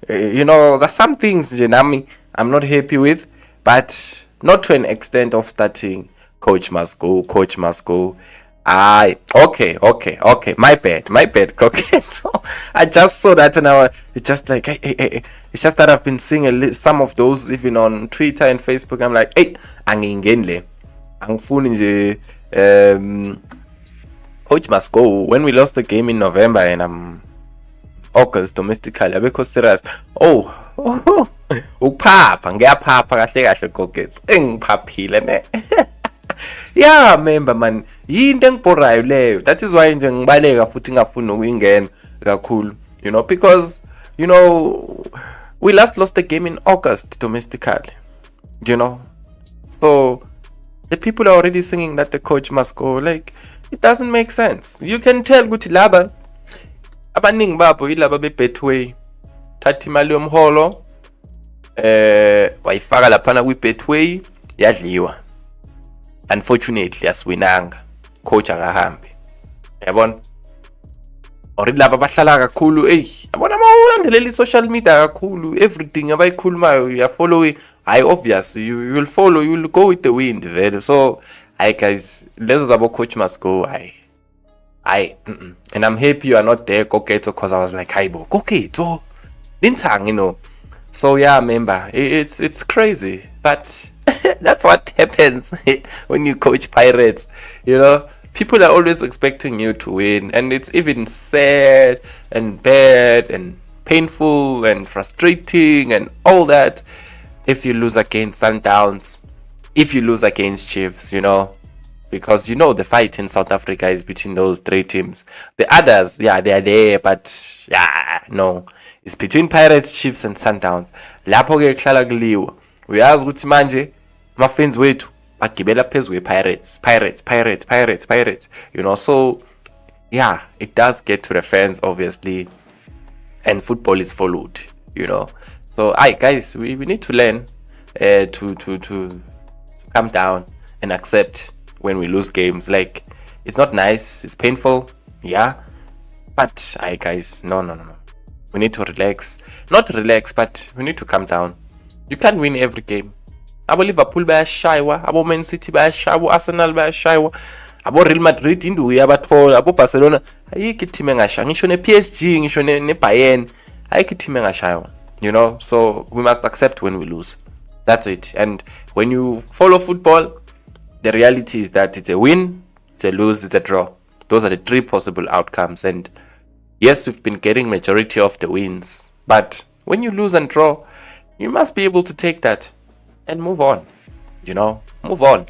There's some things I'm not happy with, but not to an extent of starting coach must go. Okay. My bad. Okay, so I just saw that and it's just like, it's just that I've been seeing some of those even on Twitter and Facebook. I'm like, angingeni nje, coach must go. When we lost the game in November and I'm August domestically, abekho serious. Uphapha ngiyaphapha kahle gogets engiphaphile ne. Yeah, member man, yinto engibhorayo leyo. That is why nje ngibaleka futhi ngafuni ukuyingena kakhulu, because we last lost the game in August domestically, so the people are already singing that the coach must go. Like, it doesn't make sense. You can tell ukuthi laba abaningi babo yilaba beBetway, thatha imali yomholo wayifaka laphana kwiBetway yadliwa. Unfortunately aswinanga, coach akahambi. Yabona? Already laba bahlala kakhulu, yabona mawulandelela social media kakhulu, everything abayikhulumayo you are following. Obvious you will follow, you will go with the wind vele. So guys, lezo zabo coach must go. And I'm happy you are not there, Koketo, because I was like, Haibo, Koketo, Nintang, So yeah, remember, it's crazy, but that's what happens when you coach Pirates. People are always expecting you to win, and it's even sad and bad and painful and frustrating and all that if you lose against Sundowns, if you lose against Chiefs, because the fight in South Africa is between those 3 teams. The others, they are there, but no, it's between Pirates, Chiefs, and Sundowns. Lapho ke kuhlala kuliwa. uyazi ukuthi manje ama-fans wethu bagibela phezu Pirates, so yeah, it does get to the fans obviously, and football is followed, so guys, we need to learn to calm down and accept when we lose games. Like, it's not nice, it's painful, yeah, but guys, no, we need to not relax, but we need to calm down. You can't win every game. Abo Liverpool bayashaywa, abo Man City bayashaywa, abo Arsenal bayashaywa, abo Real Madrid induku yabathola, abo Barcelona ayikho team engashaywa, ngisho ne-PSG, ngisho ne-Bayern ayikho team engashaywa, so we must accept when we lose. That's it. And when you follow football, the reality is that it's a win, it's a lose, it's a draw. Those are the 3 possible outcomes. And yes, we've been getting majority of the wins, but when you lose and draw, you must be able to take that and move on. Move on.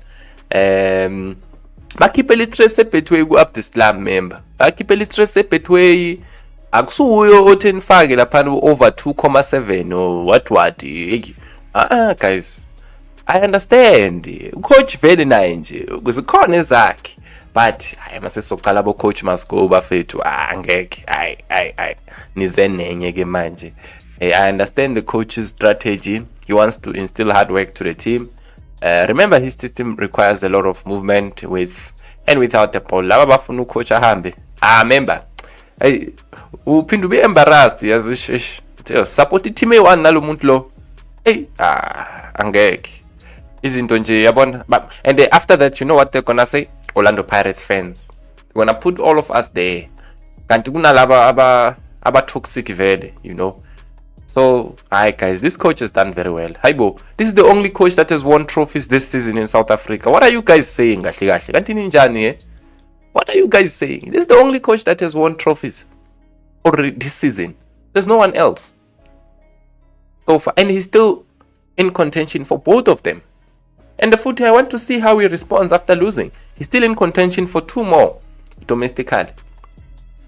Bakhiphe listress ebhetwe ku-up the slum member. Bakhiphe listress ebhetwe akusuyo othi nifake lapha over 2.7 or what. Guys, I understand. Coach vele naye nje kuzikhona ezakhe, but mase soqala abo coach must go bafethu angeke nize nenye ke manje. I understand the coach's strategy. He wants to instill hard work to the team. Remember, his system requires a lot of movement with and without the ball. Laba bafuna ucoach ahambe. Remember, uphinda ube embarrassed yazi support team e1 nalo muntu lo. Angeke. Izinto nje yabona. And after that, you know what they're gonna say? Orlando Pirates fans, they're gonna put all of us there. Kanti kunalaba aba toxic vele, So, guys, this coach has done very well. Haibo, this is the only coach that has won trophies this season in South Africa. What are you guys saying? What are you guys saying? This is the only coach that has won trophies already this season. There's no one else. So far, and he's still in contention for both of them. And the footy, I want to see how he responds after losing. He's still in contention for 2 more domestically.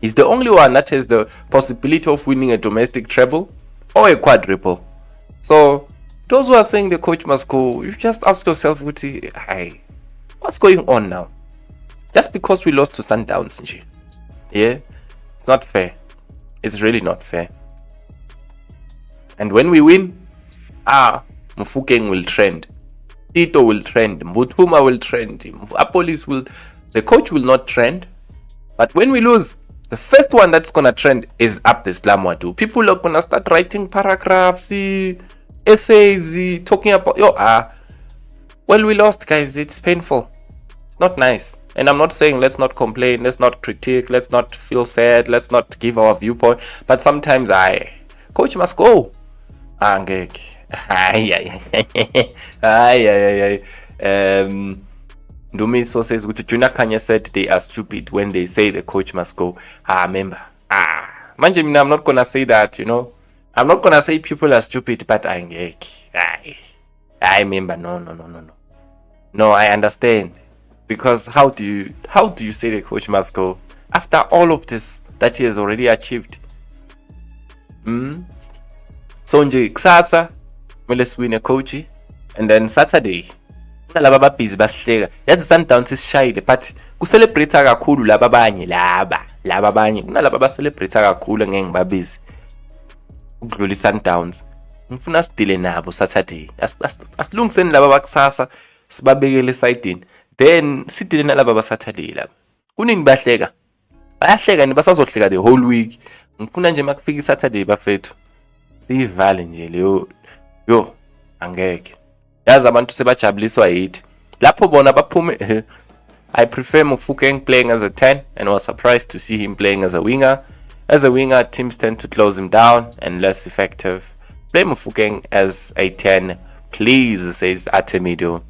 He's the only one that has the possibility of winning a domestic treble or a quadruple. So those who are saying the coach must go, you just ask yourself, what's going on now? Just because we lost to Sundowns, yeah, it's not fair. It's really not fair. And when we win, Mufukeng will trend, Tito will trend, Mutuma will trend, Apolis will, the coach will not trend. But when we lose, the first one that's gonna trend is up the Slamwadu. People are gonna start writing paragraphs, essays, talking about well, we lost, guys. It's painful. It's not nice. And I'm not saying let's not complain, let's not critique, let's not feel sad, let's not give our viewpoint. But sometimes coach must go. Ndumiso says, Junior Kanye said they are stupid when they say the coach must go. Remember. Manje, I'm not gonna say that, I'm not gonna say people are stupid, but I remember. No, I understand. Because how do you say the coach must go after all of this that he has already achieved? So nje kusasa let's win a coach, and then Saturday laba babhizi basihleka yazi Sundowns isishayile, but kucelebrate kakhulu laba abanye laba abanye kunalaba abacelebrate kakhulu ngeke ngibabizi ukudlula Sundowns. Ngifuna sidile nabo Saturday, asilungiseni laba bakusasa sibabekele esayidini, then sidile nalaba baSaturday laba. Kunini bahleka? Bayahleka ni basazohleka the whole week. Ngifuna nje makufika iSaturday bafethu sivale nje leyo angeke. Yazi abantu sebajabuliswa yithi lapho bona baphume. I prefer Mufukeng playing as a 10 and was surprised to see him playing as a winger. As a winger, teams tend to close him down and less effective. Play Mufukeng as a 10, please, says Atemido.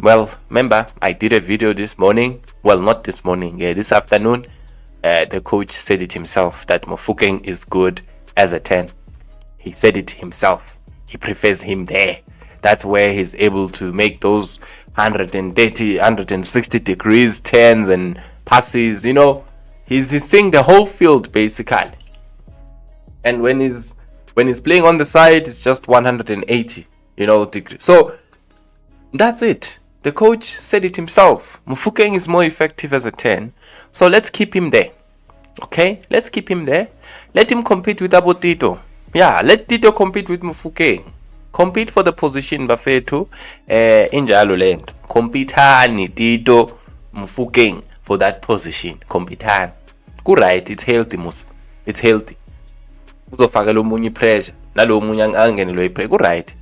Well, remember, I did a video this morning. Well, not this morning, this afternoon. The coach said it himself that Mufukeng is good as a 10. He said it himself. He prefers him there. That's where he's able to make those 130, 160 degrees turns and passes. He's seeing the whole field basically. And when he's playing on the side, it's just 180. degree. So that's it. The coach said it himself. Mufokeng is more effective as a 10. So let's keep him there. Okay, let's keep him there. Let him compete with Tito. Yeah, let Tito compete with Mufokeng. Compete for the position bafethu. Injalo lento. Competani Tito Mufokeng for that position. Competani. Good, right? It's healthy, mus. It's healthy. Uzofaka lo munye pressure. Nalo munye angenelwe pressure. Good, right?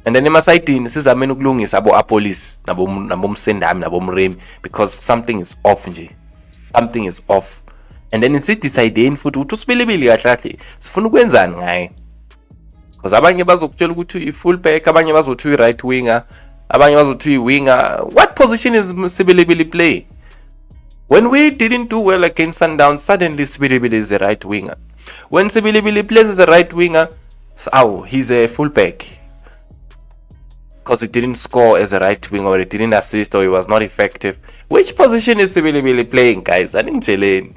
And then emasayidini sizameni ukulungisa abo apolice nabo msendami nabo mremi because something is off nje. Something is off. And then decide futhi ukuthi usibilibili kahle kahle sifuna ukwenzani ngaye. Because abanye bazokutshela ukuthi i-full back, abanye bazothi i-right winger, abanye bazothi i-winger. What position is Sibilibili play? When we didn't do well against Sundowns, suddenly Sibilibili is a right winger. When Sibilibili plays as a right winger, he's a full back. Because he didn't score as a right winger, or he didn't assist, or he was not effective. Which position is Sibilibili playing, guys? I didn't tell you.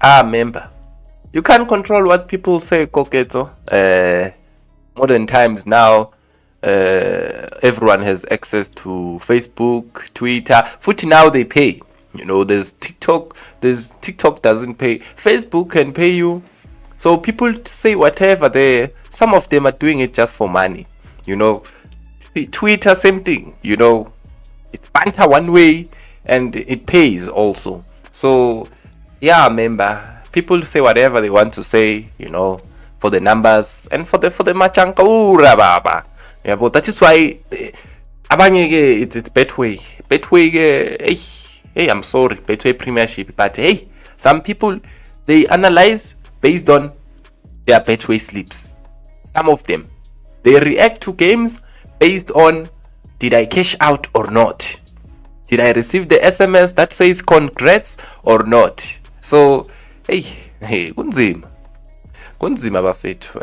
Member. You can't control what people say, Koketo. Modern times now, everyone has access to Facebook, Twitter. Futi now they pay. There's TikTok. TikTok doesn't pay. Facebook can pay you. So people say whatever there. Some of them are doing it just for money. Twitter, same thing. It's banter one way and it pays also. So yeah, member. People say whatever they want to say, for the numbers and for the machanka baba. Yeah, but that is why it's Betway. Betway, hey, I'm sorry, Betway Premiership, but hey, some people they analyze based on their Betway slips. Some of them they react to games based on did I cash out or not? Did I receive the SMS that says congrats or not? So hey, kunzima bafethu.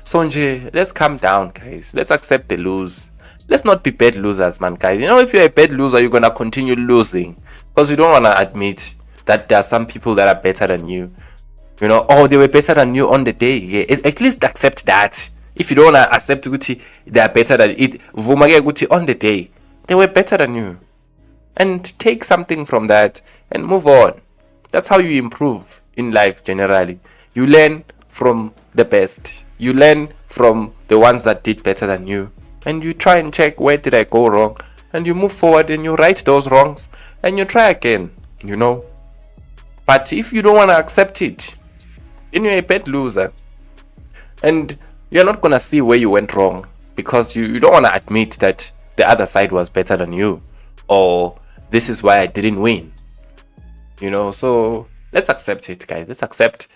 So nje, let's calm down, guys. Let's accept the lose. Let's not be bad losers, man, guys. If you're a bad loser, you're gonna continue losing because you don't wanna admit that there are some people that are better than you. They were better than you on the day. Yeah, at least accept that. If you don't wanna accept Gucci, they are better than it. Vumage Gucci on the day, they were better than you, and take something from that and move on. That's how you improve in life generally. You learn from the best. You learn from the ones that did better than you. And you try and check where did I go wrong. And you move forward and you right those wrongs. And you try again, But if you don't want to accept it, then you're a bad loser. And you're not going to see where you went wrong. Because you don't want to admit that the other side was better than you. Or this is why I didn't win. So let's accept it, guys. Let's accept.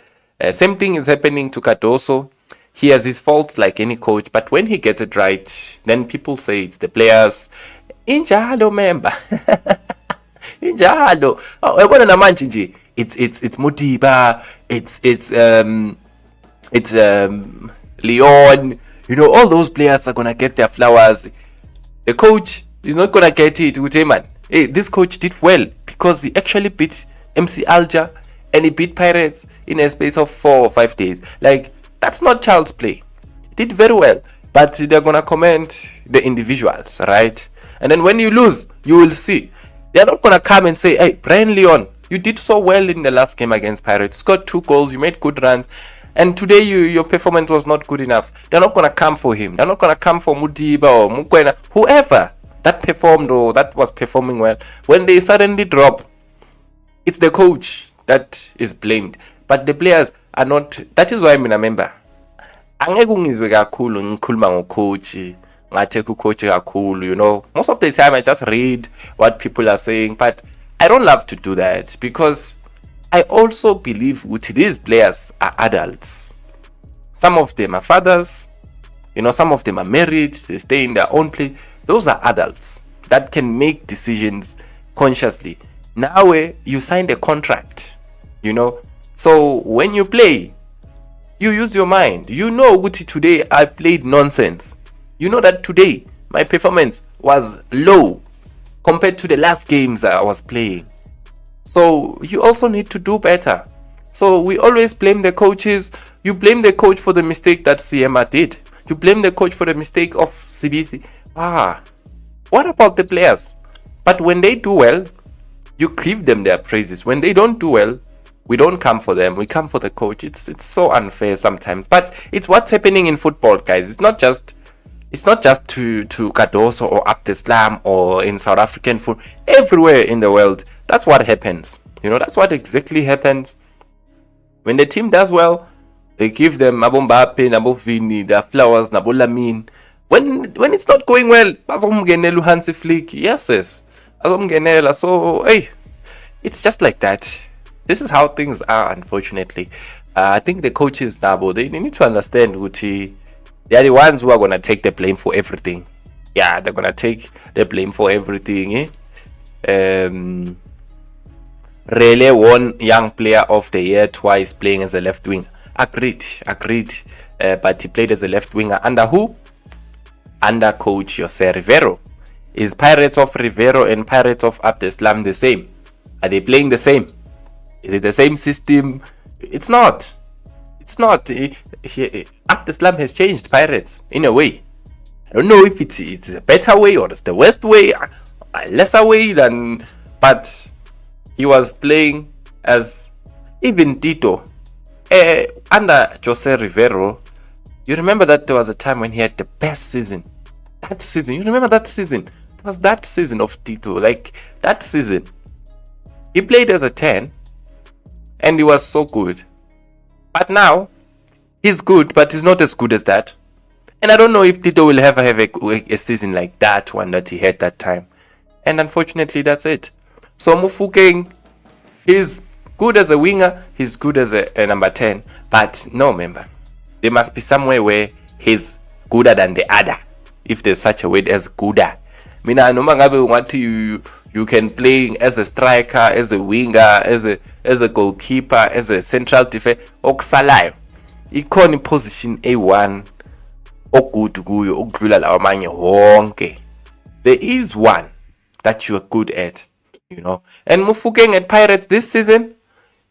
Same thing is happening to Cardoso. He has his faults like any coach, but when he gets it right, then people say it's the players. Injalo, member. Injalo. It's Modiba. It's Leon. All those players are gonna get their flowers. The coach is not gonna get it. Hey, this coach did well because he actually beat MC Alger and he beat Pirates in a space of 4 or 5 days. Like, that's not child's play. He did very well, but they're gonna comment the individuals, right? And then when you lose, you will see they're not gonna come and say, hey, Brian Leon, you did so well in the last game against Pirates, scored 2 goals, you made good runs, and today your performance was not good enough. They're not gonna come for him. They're not gonna come for Mudiba or Mukwena, whoever that performed or that was performing well. When they suddenly drop, it's the coach that is blamed, but the players are not. That is why I'm a member. Angeke ngizwe kakhulu ngikhuluma ngocoach ngathi ucoach kakhulu. Most of the time I just read what people are saying, but I don't love to do that because I also believe these players are adults. Some of them are fathers, some of them are married, they stay in their own place. Those are adults that can make decisions consciously. Now you signed a contract, so when you play, you use your mind. Today I played nonsense. That today my performance was low compared to the last games I was playing. So you also need to do better. So we always blame the coaches. You blame the coach for the mistake that CMA did. You blame the coach for the mistake of CBC. What about the players? But when they do well, you give them their praises. When they don't do well, we don't come for them. We come for the coach. It's so unfair sometimes. But it's what's happening in football, guys. It's not just to Cardoso or Abdeslam or in South African football. Everywhere in the world, that's what happens. That's what exactly happens. When the team does well, they give them Nabo Mbappe, Nabo Vini, their flowers, Nabo Dlamini. When it's not going well, bazomgenela Hansi Flick. Yes. Bazomgenela. So, hey, it's just like that. This is how things are, unfortunately. I think the coaches, Nabo, they need to understand Uti. They are the ones who are going to take the blame for everything. Yeah, they're going to take the blame for everything. Rele won Young Player of the Year twice playing as a left winger. Agreed. But he played as a left winger under who? Under coach Jose Rivero. Is Pirates of Rivero and Pirates of Abdeslam the same? Are they playing the same? Is it the same system? It's not. Abdeslam has changed Pirates in a way. I don't know if it's a better way or it's the worst way, a lesser way than. But he was playing as even Tito under Jose Rivero. You remember that there was a time when he had the best season. That season, you remember that season? It was that season of Tito. Like that season, he played as a 10, and he was so good. But now, he's good, but he's not as good as that. And I don't know if Tito will ever have a season like that one that he had that time. And unfortunately, that's it. So Mufokeng, he's good as a winger, he's good as a number 10. But no, member, there must be somewhere where he's gooder than the other. If there's such a word as gooder. Mina noma ngabe what you can play as a striker, as a winger, as a goalkeeper, as a central defense. Okusalayo ikhona position A1 okude kuyo okudlula lawa amanye wonke. There is one that you are good at, And Mufokeng at Pirates this season,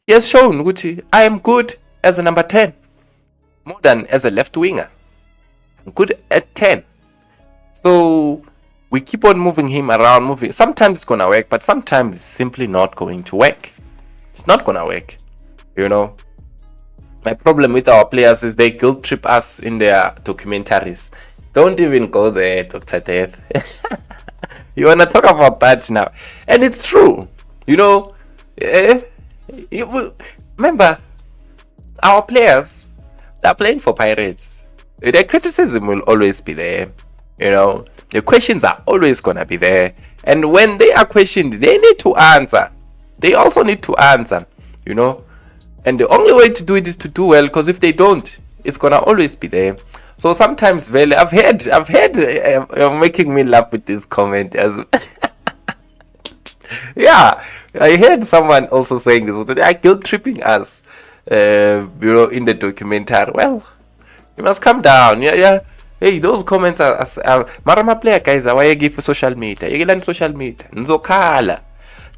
he has shown ukuthi I am good as a number 10 more than as a left winger. I'm good at 10. So we keep on moving him around, Sometimes it's gonna work, but sometimes it's simply not going to work. It's not gonna work, My problem with our players is they guilt trip us in their documentaries. Don't even go there, Dr. Death. You wanna talk about that now? And it's true, Remember, our players, they're playing for Pirates. The criticism will always be there. The questions are always gonna be there, and when they are questioned, they need to answer. They also need to answer, And the only way to do it is to do well, because if they don't, it's gonna always be there. So sometimes, I've heard making me laugh with this comment. Yeah, I heard someone also saying this. They are guilt tripping us, in the documentary. Well, you must calm down. Yeah. Hey, those comments are Marama player guys, why you give social media? You learn social media. Nzokhala.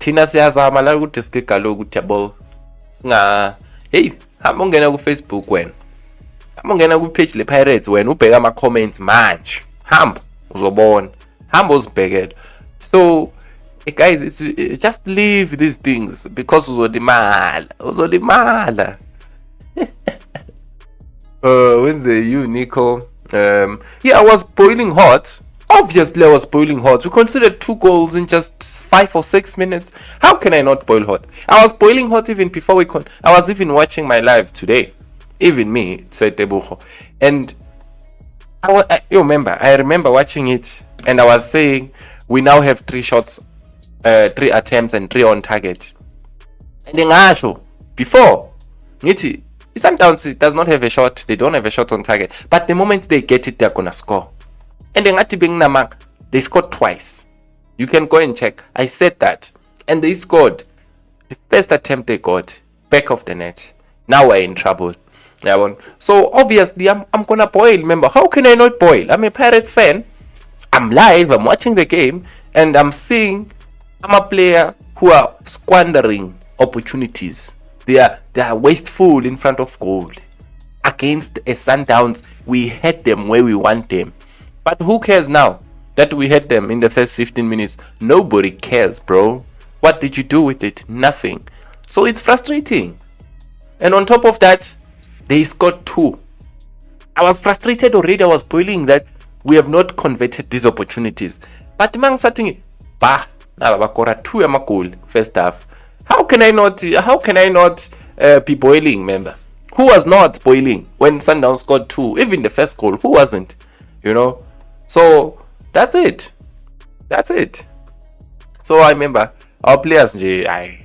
Thina siyazama la ukuthi sikegalo ukuthi yabo. Singa hey, hamba ungena ku Facebook wena. Hamba ungena ku page le Pirates wena ubheka ama comments manje. Hamba uzobona. Hamba uzibhekela. So, guys, it's just leave these things because uzodimala. When you Nico, I was boiling hot. Obviously, I was boiling hot. We considered 2 goals in just 5 or 6 minutes. How can I not boil hot? I was boiling hot even before I was even watching my live today. Even me, said Tebucho. And I remember watching it, and I was saying we now have 3 shots, 3 attempts, and 3 on target. And then before, Sundowns does not have a shot. They don't have a shot on target. But the moment they get it, they're gonna score. And then they scored twice. You can go and check. I said that. And they scored. The first attempt they got, back of the net. Now we're in trouble. So obviously I'm gonna boil. Remember, how can I not boil? I'm a Pirates fan. I'm live, I'm watching the game, and I'm seeing I'm a player who are squandering opportunities. They are wasteful in front of goal. Against a Sundowns, we had them where we want them. But who cares now that we had them in the first 15 minutes? Nobody cares, bro. What did you do with it? Nothing. So it's frustrating. And on top of that, they scored 2. I was frustrated already. I was boiling that we have not converted these opportunities. But man, starting, bah, bakora 2 goal first half. How can I not be boiling, member? Who was not boiling when Sundowns scored 2? Even the first goal, who wasn't? You know? So that's it. So I remember our players, they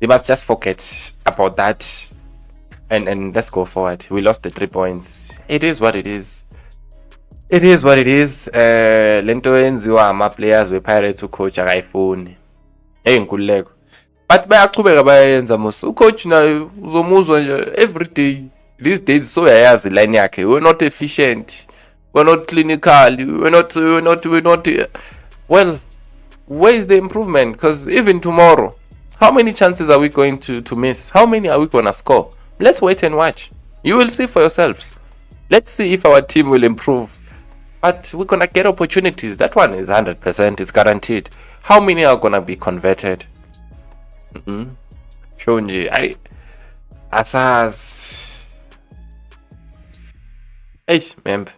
must just forget about that and let's go forward. We lost the 3 points. It is what it is. Lento enziwa ama players we Pirates ucoach akayifuni. Nkululeko. But bayaqhubeka bayenza mos. Ucoach nayo uzomuzwa nje every day. These days so yayazi line yakhe. We're not efficient. We're not clinical. We're not well, where is the improvement? Because even tomorrow, how many chances are we going to miss? How many are we going to score? Let's wait and watch. You will see for yourselves. Let's see if our team will improve. But we're going to get opportunities. That one is 100%. It's guaranteed. How many are going to be converted? Shonji, Asas. Member.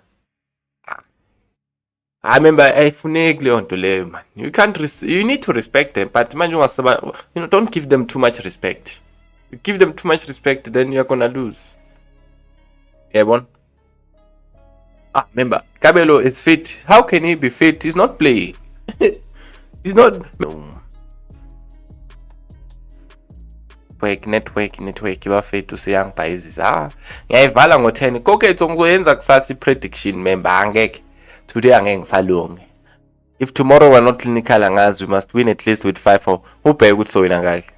I remember man. You need to respect them, but man, don't give them too much respect. You give them too much respect, then you're gonna lose. Yeah, one. Remember, Kabelo is fit. How can he be fit? He's not playing. He's not. Network you are fit to say young prizes. Ngiyayivala ngo10 konke ngizoyenza kusasa prediction member angeke. Today angeke ngisalunge. If tomorrow we're not clinical angazi, we must win at least with 5-4. Ubheka ukuthi sowina ngake.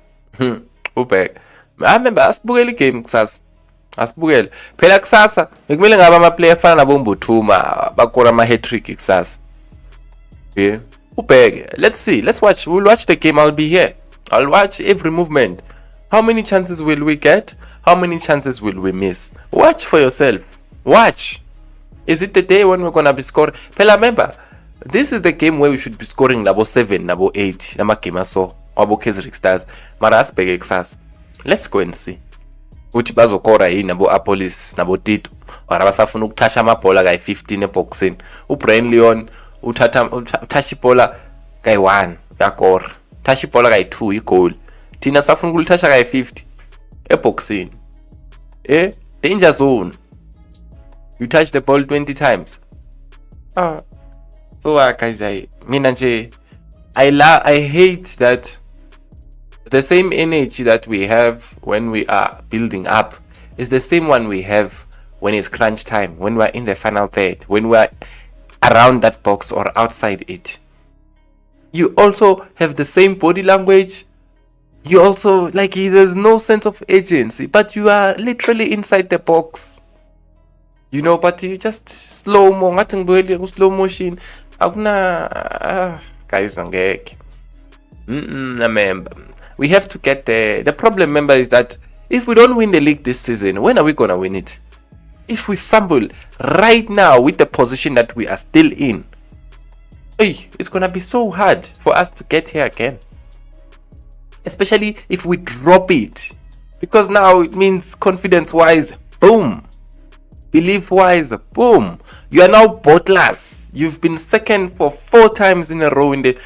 Ubheka. Remember asibukele game kusasa. Asibukele. Phela kusasa bekumele ngaba ama player afana nabo Mbuthuma bakora ama hat-trick kusasa. Yeah. Ubheke. Let's see. Let's watch. We'll watch the game. I'll be here. I'll watch every movement. How many chances will we get? How many chances will we miss? Watch for yourself. Watch. Is it the day when we're gonna be scoring? Phela remember, this is the game where we should be scoring number 7, number 8. Nama game so abo Casric stars. Mara asibheke kusasa. Let's go and see. Uthi bazokora yini nabo Apolis nabo Tito. Ora basafuna ukuthasha amabhola kayi 15 eboxini. uBrain Leon uthatha ibhola kayi 1 yakora. Thasha ibhola kayi 2 igoal. Thina safuna ukulithasha kayi 50 eboxini. Danger zone. You touch the ball 20 times. So guys, I hate that the same energy that we have when we are building up is the same one we have when it's crunch time, when we're in the final third, when we're around that box or outside it. You also have the same body language. You also there's no sense of agency, but you are literally inside the box. You know, but you just slow motion. Guys, remember, we have to get the problem. Remember, is that if we don't win the league this season, when are we gonna win it? If we fumble right now with the position that we are still in, it's gonna be so hard for us to get here again. Especially if we drop it, because now it means confidence-wise, boom. Belief-wise, boom. You are now bottlers. You've been second for 4 times in a row in the.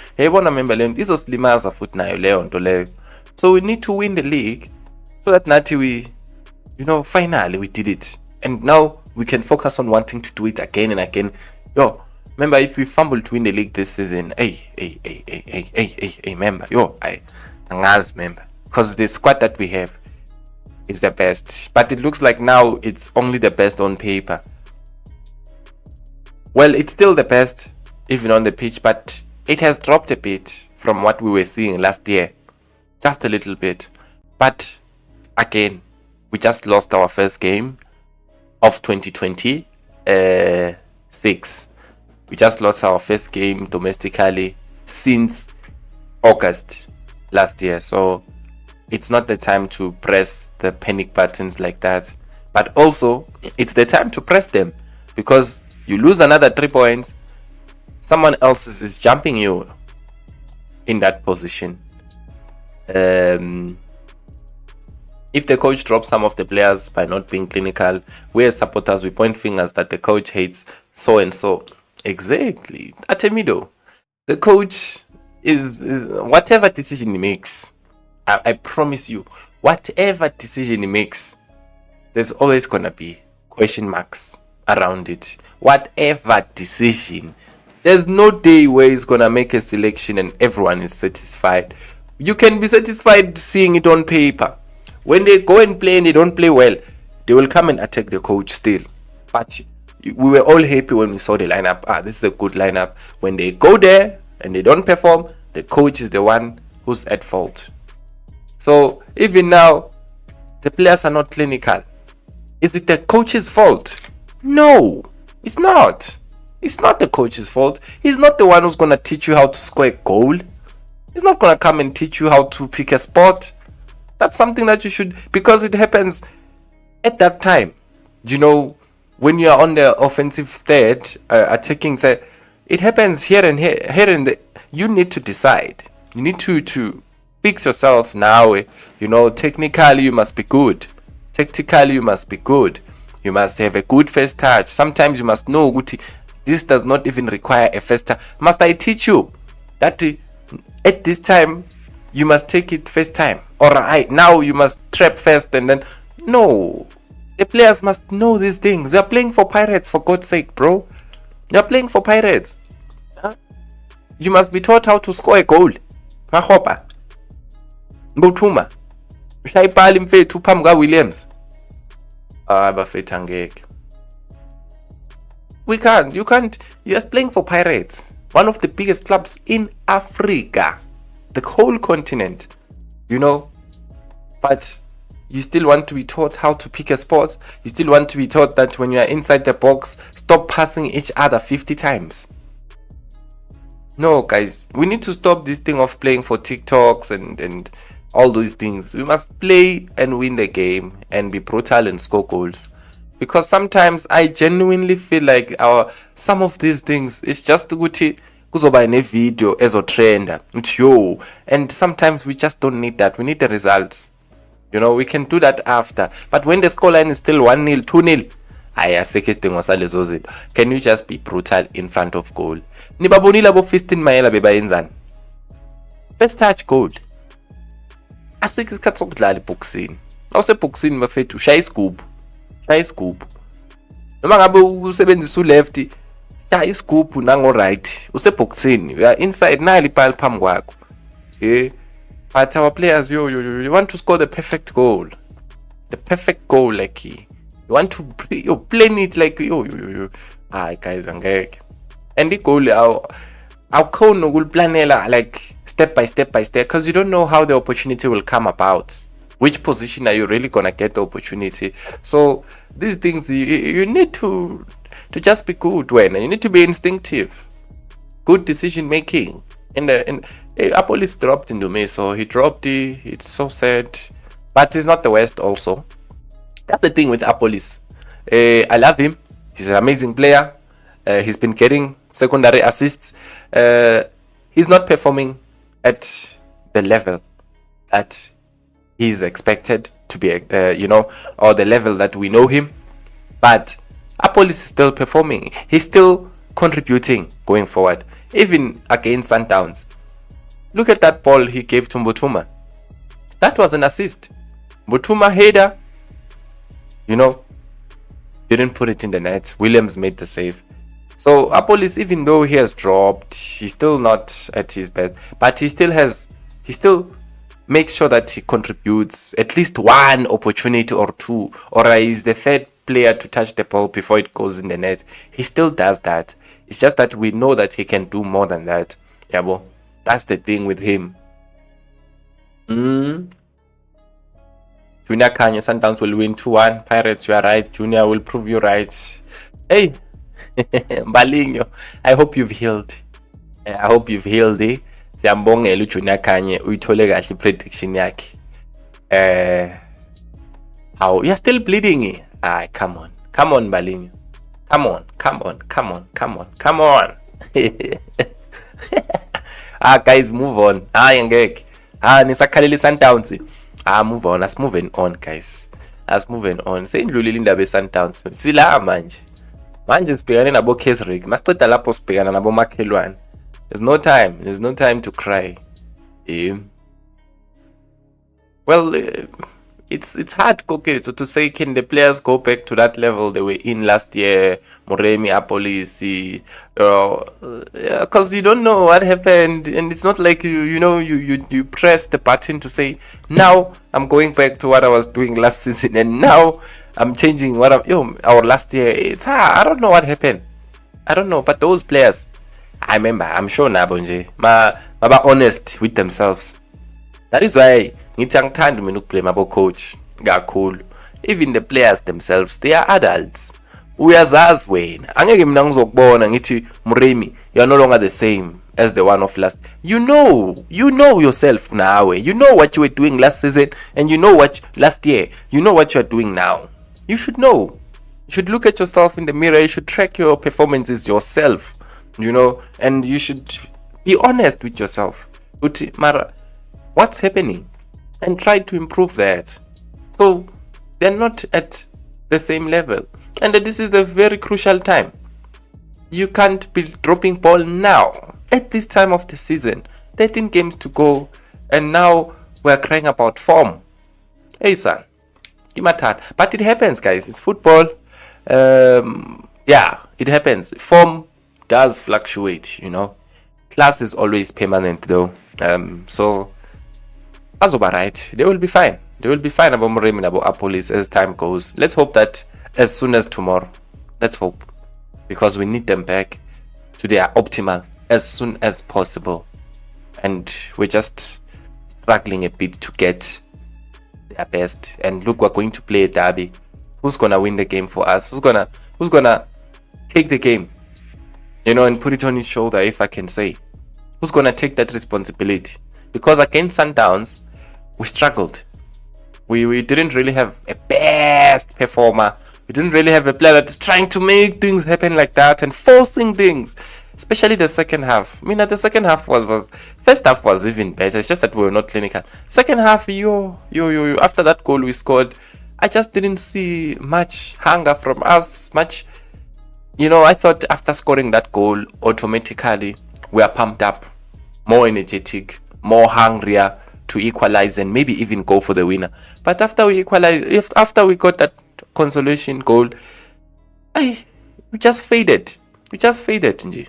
So we need to win the league, so that Nati finally we did it, and now we can focus on wanting to do it again and again. Remember, if we fumble to win the league this season, remember, remember, because the squad that we have is the best, but it looks like now it's only the best on paper. Well, it's still the best even on the pitch, but it has dropped a bit from what we were seeing last year, just a little bit. But again, we just lost our first game of 2026. We just lost our first game domestically since August last year. So it's not the time to press the panic buttons like that. But also, it's the time to press them, because you lose another 3 points, someone else is jumping you in that position. If the coach drops some of the players by not being clinical, we as supporters, we point fingers that the coach hates so and so. Exactly. Atemido, the coach is whatever decision he makes, I promise you, whatever decision he makes, there's always gonna be question marks around it. Whatever decision, there's no day where he's gonna make a selection and everyone is satisfied. You can be satisfied seeing it on paper. When they go and play and they don't play well, they will come and attack the coach still. But we were all happy when we saw the lineup. This is a good lineup. When they go there and they don't perform, the coach is the one who's at fault. So even now, the players are not clinical. Is it the coach's fault? No, it's not. It's not the coach's fault. He's not the one who's going to teach you how to score a goal. He's not going to come and teach you how to pick a spot. That's something that you should, because it happens at that time. You know, when you are on the offensive third, attacking third, it happens here and here and there. You need to decide. You need to fix yourself now. You know, technically you must be good. Tactically you must be good. You must have a good first touch. Sometimes you must know this does not even require a first touch. Must I teach you that at this time you must take it first time? Alright, now you must trap first and then. No. The players must know these things. You're playing for Pirates, for God's sake, bro. You're playing for Pirates. You must be taught how to score a goal. Mahopa. Mbutuma. Ushayibhala imfethu phambi ka Williams. Bafethu angeke. You can't. You're playing for Pirates. One of the biggest clubs in Africa. The whole continent. You know. But you still want to be taught how to pick a spot. You still want to be taught that when you are inside the box, stop passing each other 50 times. No, guys, we need to stop this thing of playing for TikToks and all those things. We must play and win the game and be brutal and score goals. Because sometimes I genuinely feel like some of these things, it's just ukuthi kuzoba ne video ezo trender. Yo, and sometimes we just don't need that. We need the results. You know, we can do that after. But when the scoreline is still 1-0, 2-0, can you just be brutal in front of goal? Nibabonile abo Fistin Mayela bebayenzani. First touch goal. Asikho isikhathi sokudlala eboxini. Awuseboxini bafethu, shaya isigubhu. Shaya isigubhu. Noma ngabe usebenzisa left, shaya isigubhu nango right. Useboxini, you are inside nali pal phambi kwakho. But our players, you want to score the perfect goal. The perfect goal, like you want to plan it like guys, angeke. And the goal our cone will planela like step by step, because you don't know how the opportunity will come about. Which position are you really gonna get the opportunity? So these things you need to just be good when you need to be instinctive. Good decision making. And Apollos dropped into me, so he dropped it. It's so sad, but he's not the worst. Also, that's the thing with Apollos. I love him. He's an amazing player. He's been getting secondary assists. He's not performing at the level that he's expected to be, or the level that we know him. But Apollos is still performing. He's still contributing going forward. Even against Sundowns. Look at that ball he gave to Mbutuma. That was an assist. Mbutuma header, didn't put it in the net. Williams made the save. So Apollos, even though he has dropped, he's still not at his best. But he still makes sure that he contributes at least one opportunity or two. Or he's the third player to touch the ball before it goes in the net. He still does that. It's just that we know that he can do more than that. Yabo. That's the thing with him. Junior Kanye, Sundowns will win 2-1. Pirates, you are right. Junior will prove you right. Hey, Balinho, I hope you've healed. I hope you've healed. Siyambongela uJunior Kanye uyithole kahle prediction yakhe. How you're still bleeding? Ah, come on, Balinho. Come on. Guys, move on. Ngeke. Nisakhalele Sundowns. Move on. Let's moving on, guys. Let's moving on. Sendlulile indaba Sundowns. Sila manje. Manje sibhekane nabo Casric. Masiceda lapho sibhekana nabo makhelwane. There's no time to cry. Well, it's hard, okay, to say, can the players go back to that level they were in last year? Moremi, Apolisi, because you don't know what happened, and it's not like you press the button to say, now I'm going back to what I was doing last season, and now I'm changing what our last year. It's hard. I don't know what happened. I don't know, but those players, I remember, I'm sure Nabonje, ma honest with themselves. That is why ngithi angithandi mina ukublame abo coach kakhulu. Even the players themselves, they are adults. Uyazazi wena. Angeke mina ngizokubona ngithi Muremi, you are no longer the same as the one of last. You know yourself now. You know what you were doing last season, and you know what last year. You know what you are doing now. You should know. You should look at yourself in the mirror. You should track your performances yourself. And you should be honest with yourself. Mara, what's happening? And try to improve that. So they're not at the same level. And this is a very crucial time. You can't be dropping ball now. At this time of the season. 13 games to go. And now we're crying about form. Hey son. Give my heart. But it happens, guys. It's football. Yeah, it happens. Form does fluctuate, Class is always permanent though. So Azoba, right? They will be fine. They will be fine about Moremi and about Apolis as time goes. Let's hope that as soon as tomorrow. Let's hope. Because we need them back to their optimal as soon as possible. And we're just struggling a bit to get their best. And look, we're going to play a derby. Who's gonna win the game for us? Who's gonna take the game? And put it on his shoulder, if I can say. Who's gonna take that responsibility? Because against Sundowns, we struggled. We didn't really have a best performer. We didn't really have a player that is trying to make things happen like that and forcing things. Especially the second half. The second half was first half was even better. It's just that we were not clinical. Second half, after that goal we scored, I just didn't see much hunger from us. I thought after scoring that goal, automatically we are pumped up, more energetic, more hungrier to equalize and maybe even go for the winner. But after we equalized, after we got that consolation goal, we just faded. Nji.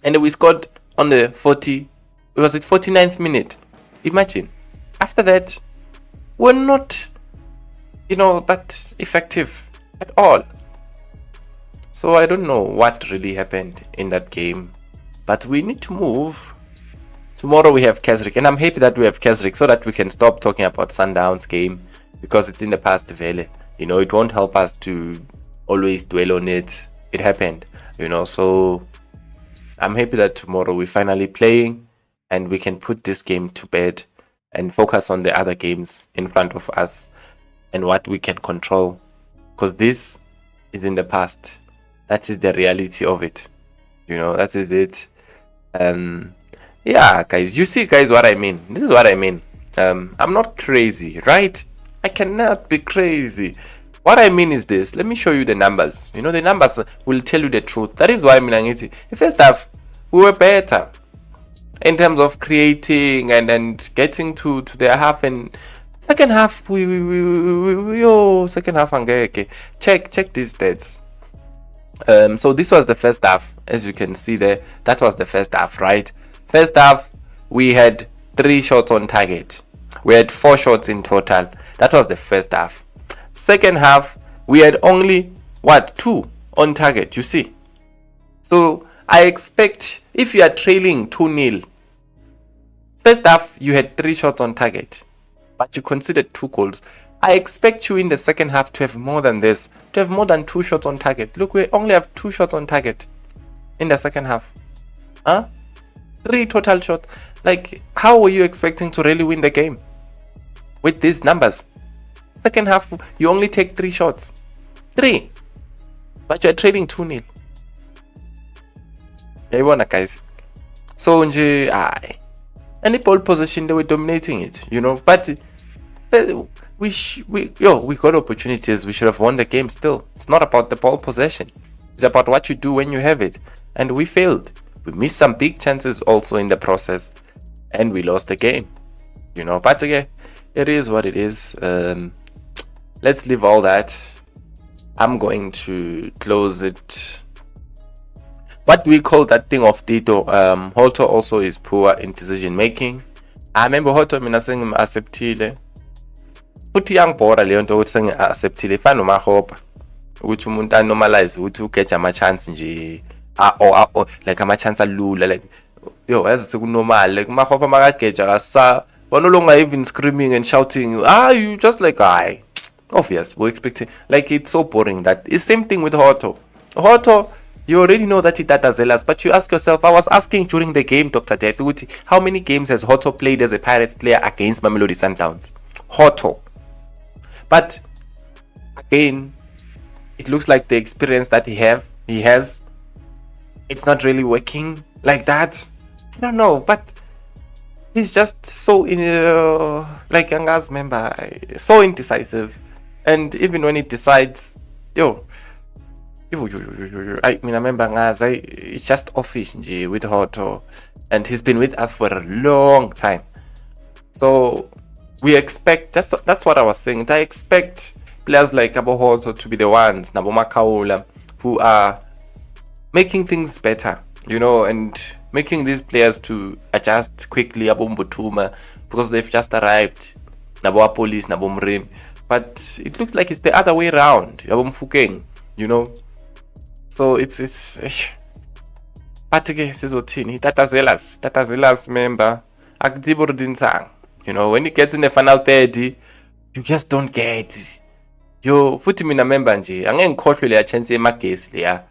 And we scored on the 49th minute. Imagine. After that, we're not, that effective at all. So I don't know what really happened in that game. But we need to move. Tomorrow we have Casric, and I'm happy that we have Casric so that we can stop talking about Sundowns game because it's in the past. It won't help us to always dwell on it. It happened, So I'm happy that tomorrow we're finally playing and we can put this game to bed and focus on the other games in front of us and what we can control, because this is in the past. That is the reality of it. That is it. Yeah, guys, you see, guys, what I mean. This is what I mean. I'm not crazy, right? I cannot be crazy. What I mean is this. Let me show you the numbers. The numbers will tell you the truth. That is why the first half we were better in terms of creating and getting to their half, and second half second half angeke. Check these stats. So this was the first half, as you can see there. That was the first half, right? First half, we had 3 shots on target. We had 4 shots in total. That was the first half. Second half, we had only 2 on target, you see. So I expect if you are trailing 2-0, first half you had 3 shots on target, but you conceded 2 goals. I expect you in the second half to have more than this, to have more than 2 shots on target. Look, we only have 2 shots on target in the second half. 3 total shots. Like, how were you expecting to really win the game? with these numbers. Second half, you only take 3 shots. 3. But you're trailing 2-0. Yayibona guys. So nje any ball position they were dominating it, but we got opportunities. We should have won the game still. It's not about the ball possession. It's about what you do when you have it. And we failed. We missed some big chances also in the process. And we lost the game. But again, it is what it is. Let's leave all that. I'm going to close it. What do we call that thing of Tito? Hoto also is poor in decision making. I remember Hoto mina sengi-acceptile. Futhi yangibhora leyo nto ukuthi sengi-acceptile ifana nomahopa. Ukuthi umuntu anormalize ukuthi ugeja ama-chance nje. Like ama-chance alula. Like, yazi sekunormal. Like umahopa makageja kasa. We're no longer even screaming and shouting. You just like, obvious. We're expecting. Like, it's so boring that. It's same thing with Hoto. Hoto, you already know that he tatazelas, but you ask yourself, I was asking during the game, Dr. Death, how many games has Hoto played as a Pirates player against Mamelodi Sundowns? Hoto. But, again, it looks like the experience that he has, it's not really working like that. I don't know, but he's just so, like Yanga's member, so indecisive. And even when he decides, I remember it's just office with Hoto, and he's been with us for a long time. So we expect, that's what I was saying. I expect players like Abo Hoto to be the ones, Nabo Makaula, who are making things better, and making these players to adjust quickly. Abo Mbutuma, because they've just arrived. Nabo Police, Nabo Mrim. But it looks like it's the other way around. Abo Mfukeng, So it's but again, Sizotini, Tatazelas member, Akdiburdinzang. When it gets in the final 30, you just don't get. Yo, Futimina member nje, angeke ngikhohlwe le chance emagesi leya.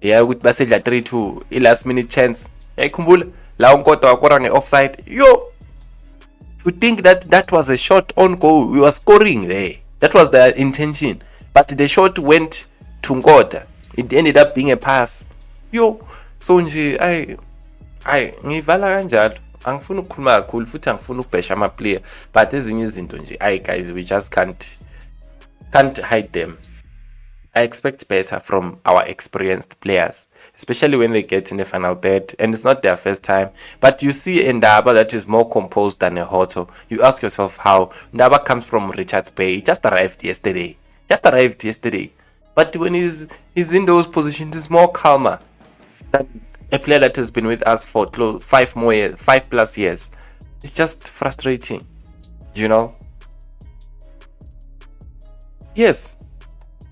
Yeah, ukuthi basedla 3-2, last minute chance. Yayikhumbula la unkota wakora nge-offside. Yo, you think that was a shot on goal, we were scoring there. That was the intention. But the shot went to Nkota. It ended up being a pass. Yo, so nje ngivala kanjalo. Angifuni ukukhuluma kakhulu futhi angifuni ukubhesha ama player, but ezinye izinto nje guys, we just can't hide them. I expect better from our experienced players, especially when they get in the final third and it's not their first time. But you see a Ndaba that is more composed than a Hoto. You ask yourself how. Ndaba comes from Richards Bay. He just arrived yesterday. But when he's in those positions, he's more calmer than a player that has been with us for 5+ years. It's just frustrating, Yes,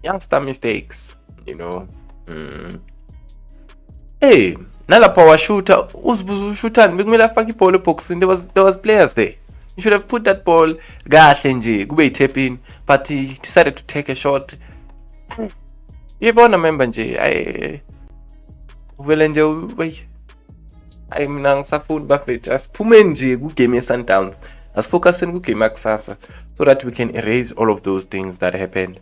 youngster mistakes, Hey, nalapha washuta, uzibuza ushutani, bekumele afake ibhola eboxini. There was players there. You should have put that ball kahle nje kube yi-tap in, but he decided to take a shot. Yebona member nje uvele nje mina ngisafuna bafethu asiphume nje ku game ye-Sundowns, asifocuseni ku game yakusasa, so that we can erase all of those things that happened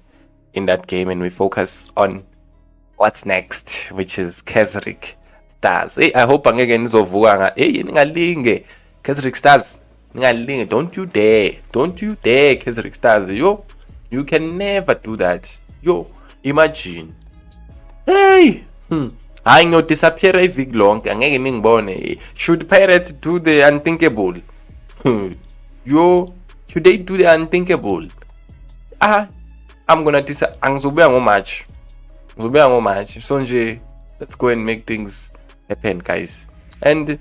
in that game and we focus on what's next, which is Casric Stars. Hey, I hope angeke nizovuka ningalinge Casric Stars, ningalinge. Don't you dare Casric Stars. You can never do that. Imagine, hey, I know disappear a big long angeke ningibone. Should Pirates do the unthinkable? Should they do the unthinkable? I'm gonna angizobuya ngo-March. So nje, let's go and make things happen, guys. And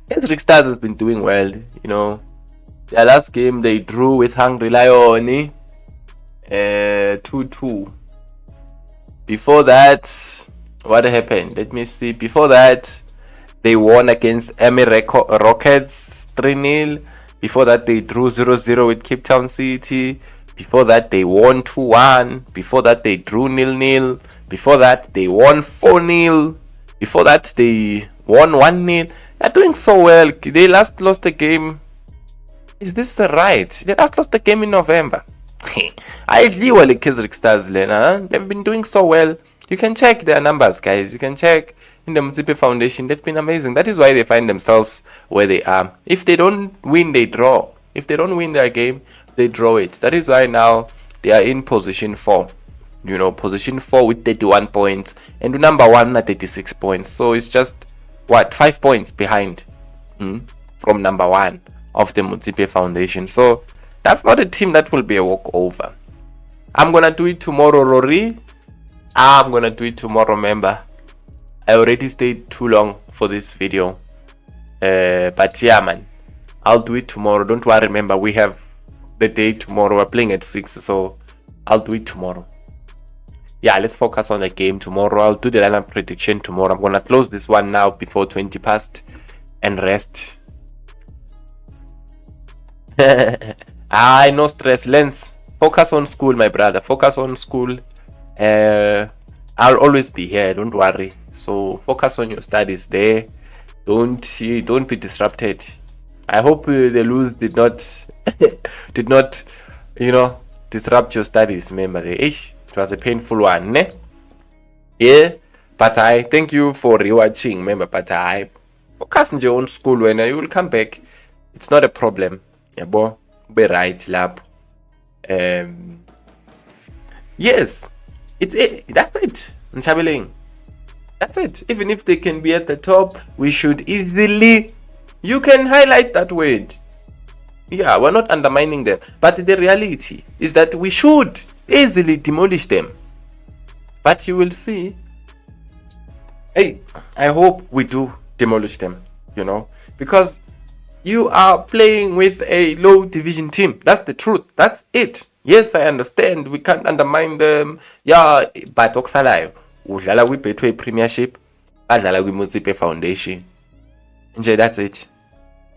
Casric Stars has been doing well, Their last game they drew with Hungry Lion, 2-2. Before that, what happened? Let me see. Before that, they won against Emi Rockets 3-0. Before that, they drew 0-0 with Cape Town City. Before that, they won 2-1. Before that, they drew 0-0. Before that, they won 4-0. Before that, they won 1-0. They're doing so well. They last lost the game Is this the right? They just lost the game in November. I feel like Casric stars, Lena. They've been doing so well. You can check their numbers, guys. You can check in the Motsepe Foundation. They've been amazing. That is why they find themselves where they are. If they don't win, they draw. If they don't win their game, they draw it. That is why now they are in position 4. You know, position 4 with 31 points. And number 1 at 36 points. So it's just, what, 5 points behind from number 1 of the Motsepe Foundation. So that's not a team that will be a walkover. I'm gonna do it tomorrow, Rory. I'm gonna do it tomorrow, remember. I already stayed too long for this video. But yeah, man, I'll do it tomorrow. Don't worry, remember, we have the day tomorrow. We're playing at 6, so I'll do it tomorrow. Yeah, let's focus on the game tomorrow. I'll do the lineup prediction tomorrow. I'm gonna close this one now before 20 past and rest. No stress, Lens. Focus on school, my brother. Focus on school. I'll always be here, don't worry. So focus on your studies there. Don't be disrupted. I hope the lose did not disrupt your studies. Remember, it was a painful one, ne? Yeah, but I thank you for rewatching. Remember, but I focus on your own school. When you will come back, it's not a problem. Yeah, boy, be right, lab. Yes, it's it. That's it. Nchabeling. That's it. Even if they can be at the top, we should easily. You can highlight that word. Yeah, we're not undermining them, but the reality is that we should easily demolish them. But you will see. Hey, I hope we do demolish them. You know, because you are playing with a low division team. That's the truth. That's it. Yes, I understand. We can't undermine them. Yeah, but okusalayo udlala kwi-Betway Premiership, badlala kwi-Motsepe Foundation. Nje, that's it.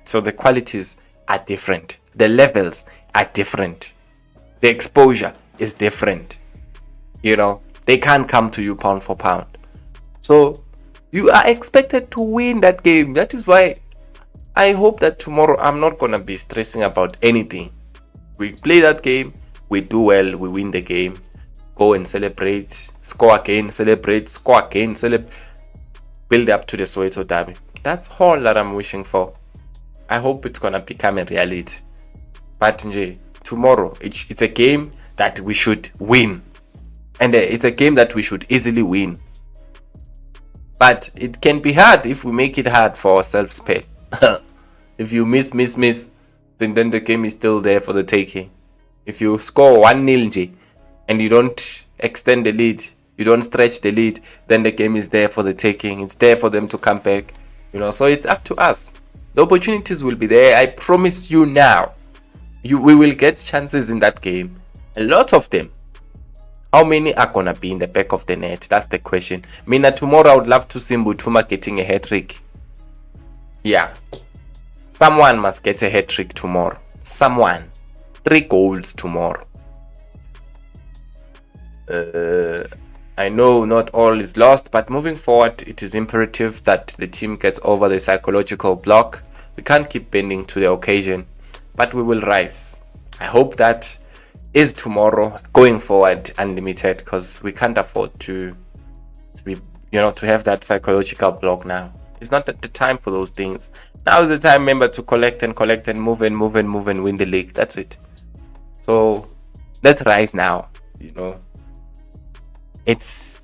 So the qualities are different. The levels are different. The exposure is different. You know, they can't come to you pound for pound. So you are expected to win that game. That is why I hope that tomorrow I'm not going to be stressing about anything. We play that game, we do well, we win the game. Go and celebrate, score again, celebrate, score again, celebrate. Build up to the Soweto derby. That's all that I'm wishing for. I hope it's going to become a reality. But nje, tomorrow, it's a game that we should win. And it's a game that we should easily win. But it can be hard if we make it hard for ourselves, Pale. If you miss, then the game is still there for the taking. If you score 1-0 and you don't extend the lead, you don't stretch the lead, then the game is there for the taking. It's there for them to come back. You know, so it's up to us. The opportunities will be there. I promise you now. We will get chances in that game. A lot of them. How many are gonna be in the back of the net? That's the question. Mina, tomorrow I would love to see Mbutuma getting a hat-trick. Yeah. Someone must get a hat-trick tomorrow. Someone. 3 goals tomorrow. I know not all is lost, but moving forward, it is imperative that the team gets over the psychological block. We can't keep bending to the occasion, but we will rise. I hope that is tomorrow, going forward, unlimited, because we can't afford to be, to have that psychological block now. It's not the time for those things. Now is the time, remember, to collect and move and win the league. That's it. So let's rise now. It's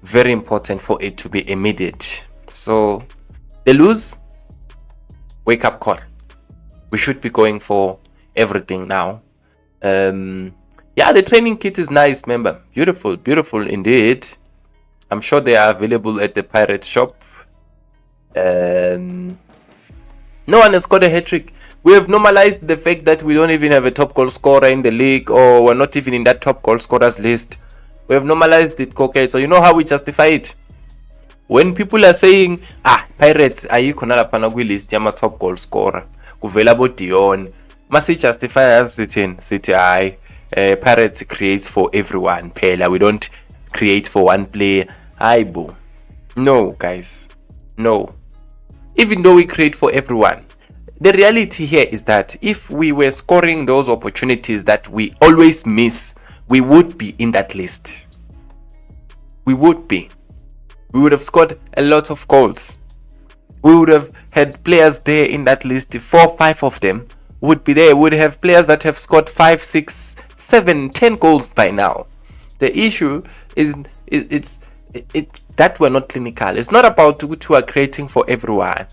very important for it to be immediate. So they lose, wake up call. We should be going for everything now. Yeah, the training kit is nice, remember. Beautiful indeed. I'm sure they are available at the pirate shop. No one has got a hat-trick. We have normalized the fact that we don't even have a top goal scorer in the league, or we're not even in that top goal scorers list. We have normalized it, okay? So you know how we justify it? When people are saying, Pirates, ayikho nalapha kwi-list yama top goal scorer, kuvela bo Dion, must justify us sithi Pirates creates for everyone. Phela, we don't create for one player. Boo. No, guys. No. Even though we create for everyone, the reality here is that if we were scoring those opportunities that we always miss, we would be in that list. We would be. We would have scored a lot of goals. We would have had players there in that list. 4, 5 of them would be there. We would have players that have scored 5, 6, 7, 10 goals by now. The issue is it's that we're not clinical. It's not about what you are creating for everyone.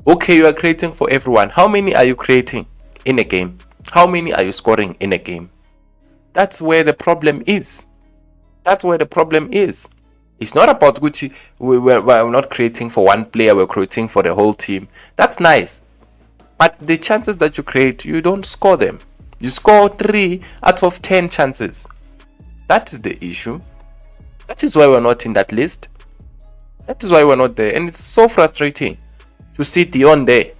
Okay, you are creating for everyone. How many are you creating in a game? How many are you scoring in a game? That's where the problem is. That's where the problem is. It's not about Gucci. We're not creating for one player. We're creating for the whole team. That's nice. But the chances that you create, you don't score them. You score 3 out of 10 chances. That is the issue. That is why we're not in that list. That is why we're not there. And it's so frustrating to see Dion there.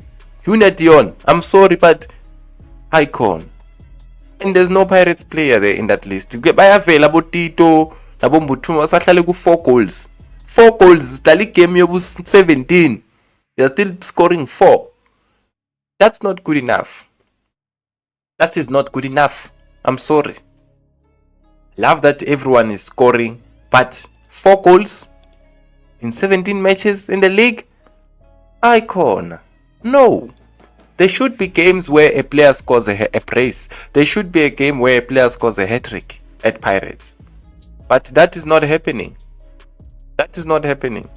Junior Dion. I'm sorry, but icon. And there's no Pirates player there in that list. Bayavela Tito, Nabo Mbutuma sahlale ku 4 goals. 4 goals. Dali game yobu 17. You're still scoring 4. That's not good enough. That is not good enough. I'm sorry. Love that everyone is scoring, but 4 goals in 17 matches in the league? Icon. No. There should be games where a player scores a brace. There should be a game where a player scores a hat-trick at Pirates. But that is not happening. That is not happening.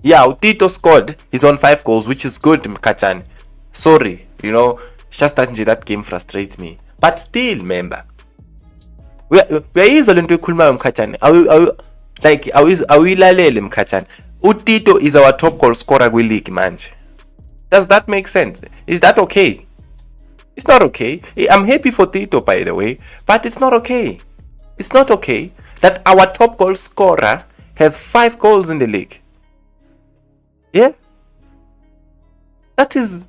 Yeah, Tito scored. He's on 5 goals, which is good, Mkachani. Sorry, just that game frustrates me. But still, remember, we are easily into Kulma Mkachani. Are we lalele Mkachani? Tito is our top goal scorer with league, manje. Does that make sense? Is that okay? It's not okay. I'm happy for Tito, by the way, but it's not okay. It's not okay that our top goal scorer has 5 goals in the league. Yeah? That is...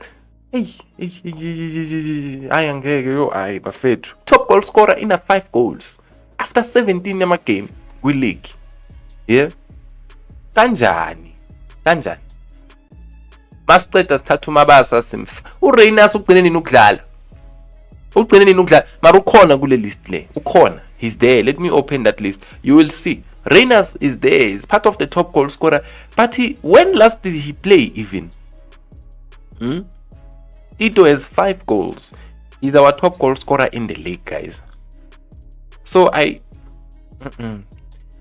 top goal scorer in a 5 goals after 17 in a game with league. Yeah? Kanjani. Masiqeda sithatha umabasa simf. uReynolds ugcine nini ukudlala? Ugcine nini ukudlala? Mara ukhona kule list le. Ukhona. He's there. Let me open that list. You will see. Reynolds is there. He's part of the top goal scorer. But when last did he play even? Tito has 5 goals. He's our top goal scorer in the league, guys. So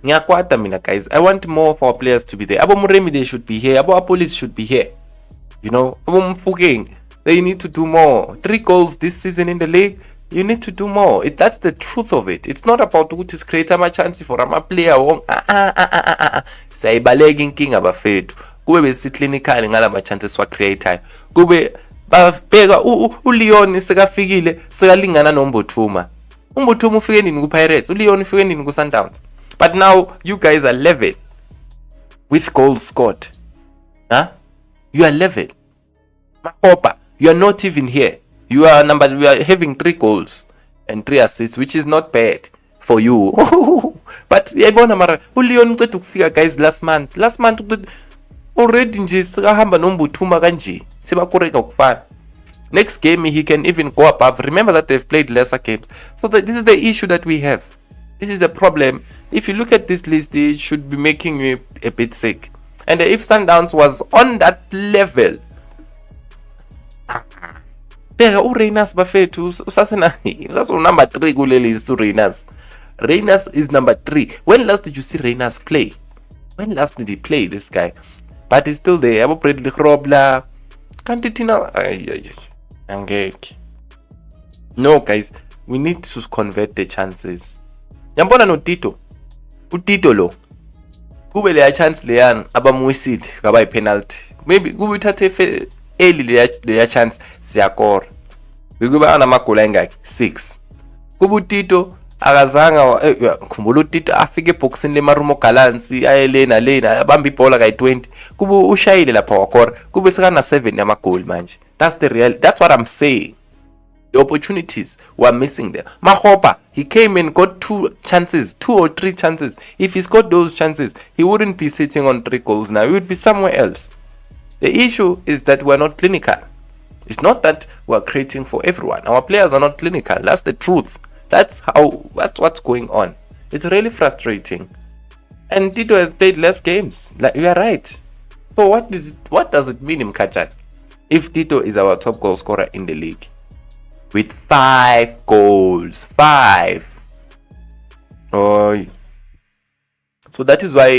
Ngiyakwata mina, guys. I want more of our players to be there. Abo Muremi, they should be here. Abo Apolis should be here. Abo Mfugeng, they need to do more. 3 goals this season in the league. You need to do more. That's the truth of it. It's not about who to create a chance for a player. Sayibaleka inkinga bafethu. Kube besi clinical ngala ma chances wa create. Kube bafika uLeon sekafikile sekalingana noMbothuma. uMbothuma ufike nini ku Pirates? uLeon ufike nini ku Sundowns? But now you guys are level with goals scored. You are level. Mahopa, you are not even here. We are having 3 goals and 3 assists, which is not bad for you. But yayibona mara uLeon uqeda ukufika, guys, last month already nje sikahamba noMbothuma kanje sibakoreka ukufana. Next game he can even go above. Remember that they've played lesser games. So this is the issue that we have. This is the problem. If you look at this list, it should be making you a bit sick. And if Sundowns was on that level, uReynolds bafethu usasena that's number 3 kule list. Reynolds is number 3. When last did you see Reynolds play? When last did he play, this guy? But he's still there. Abo Bradley Robla. Can't it now? No, guys, we need to convert the chances. Yambona no Tito. Utito lo. Kube le chance leyan abamwisile ngaba penalty. Maybe kube uthathe early le chance siyakora. Bekuba anamagoli angaki 6. Kube uTito akazanga ngikhumbula uTito afike eboxini lemarumo galansi ayelena abamba ibhola kayi20. Kube ushayile lapha wakora. Kube sekana 7 yamagoli manje. That's the real. That's what I'm saying. The opportunities were missing there. Mahopa, he came and got 2 chances, 2 or 3 chances. If he's got those chances, he wouldn't be sitting on 3 goals now. He would be somewhere else. The issue is that we're not clinical. It's not that we're creating for everyone. Our players are not clinical. That's the truth. That's what's going on. It's really frustrating. And Tito has played less games. Like, you are right. So what does it mean, Mkachan? If Tito is our top goal scorer in the league with 5 goals, 5. Oh, so that is why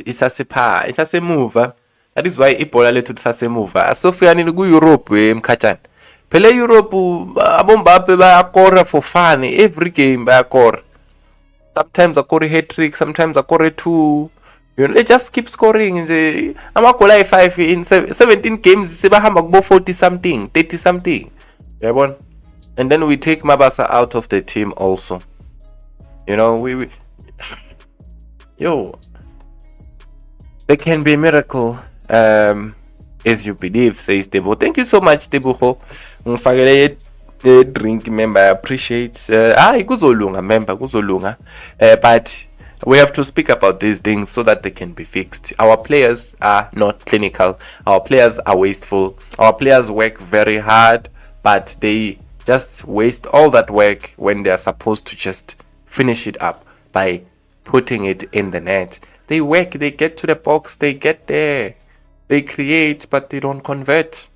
isasemuva. That is why ibhola lethu lisasemuva. Asofika ku Europe Mkachan. Phela Europe abombape bayakora for fun every game bayakora. Sometimes akore hat-trick, sometimes akore 2. You know, they just keep scoring. Amagoal ayi-5 in 17 games sebahamba kubo 40 something, 30 something. Yabona? And then we take Mabasa out of the team also. You know, we yo, there can be a miracle as you believe, says Debo. Thank you so much, Debuho. Ngifakele drink, member. I appreciate. Kuzolunga, member, kuzolunga. But we have to speak about these things so that they can be fixed. Our players are not clinical. Our players are wasteful. Our players work very hard, but they just waste all that work when they are supposed to just finish it up by putting it in the net. They work, they get to the box, they get there, they create, but they don't convert.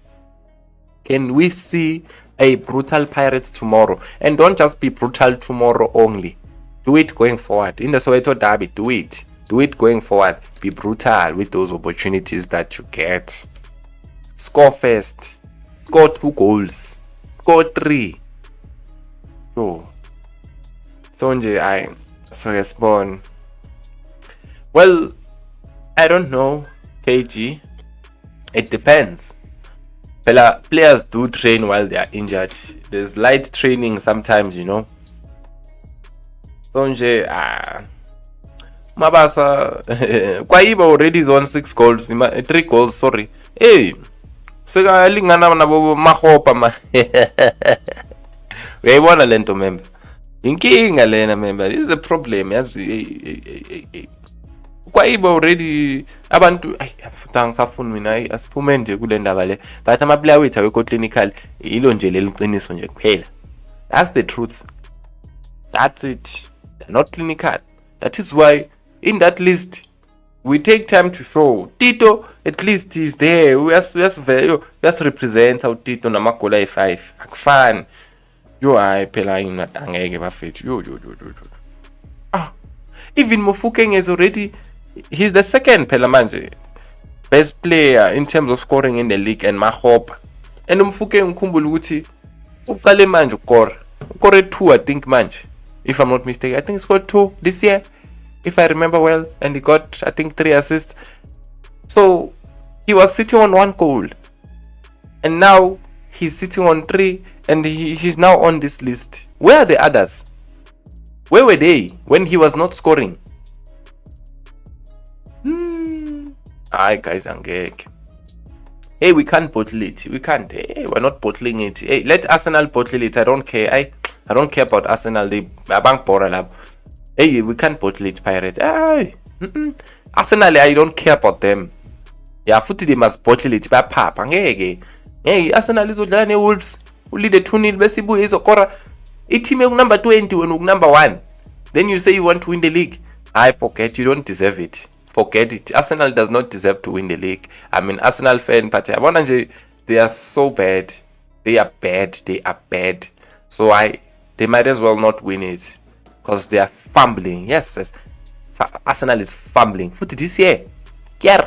Can we see a brutal Pirates tomorrow? And don't just be brutal tomorrow only. Do it going forward. In the Soweto derby, do it. Do it going forward. Be brutal with those opportunities that you get. Score first. Score 2 goals. Score 3. Oh. So yes, well, I don't know, KG. It depends. Players do train while they are injured. There's light training sometimes, you know. So Mabasa Kwaiba already is on 6 goals, 3 goals, sorry. Hey, so lingana nabo mahopa ma. We want to lento member. Inkinga lena member. This is a problem. Kwaiba already abantu ngisafuna mina asiphume nje kule ndaba le. But ama player wethu awekho clinical ilo nje leliqiniso nje kuphela. That's the truth. That's it. They're not clinical. That is why in that list we take time to show Tito at least is there. We just represent how Tito namagoal ayi-5 akufani. Yo hayi phela angeke bafethu. Yo. Even Mofokeng is already, he's the second phela manje best player in terms of scoring in the league and mahopa. And Mofokeng ukhumbula ukuthi uqale manje ukore 2 I think manje. If I'm not mistaken, I think he scored 2 this year, if I remember well, and he got, I think, 3 assists. So he was sitting on 1 goal, and now he's sitting on 3, and he's now on this list. Where are the others? Where were they when he was not scoring? Aye, guys, angeke. Hey, we can't bottle it. We can't. Hey, we're not bottling it. Hey, let Arsenal bottle it. I don't care. I don't care about Arsenal. They bank Boralab. Hey, we can't bottle it, Pirates. Arsenal, I don't care about them. Yeah, footy they must bottle it. Hey, Arsenal is odlala Wolves. Who lead the 2-0 besibu is okora. A team number 20 when number 1. Then you say you want to win the league. I forget. You don't deserve it. Forget it. Arsenal does not deserve to win the league. I'm an Arsenal fan, but they are so bad. They are bad. They are bad. So they might as well not win it because they are fumbling. Yes. Arsenal is fumbling. For this year, they're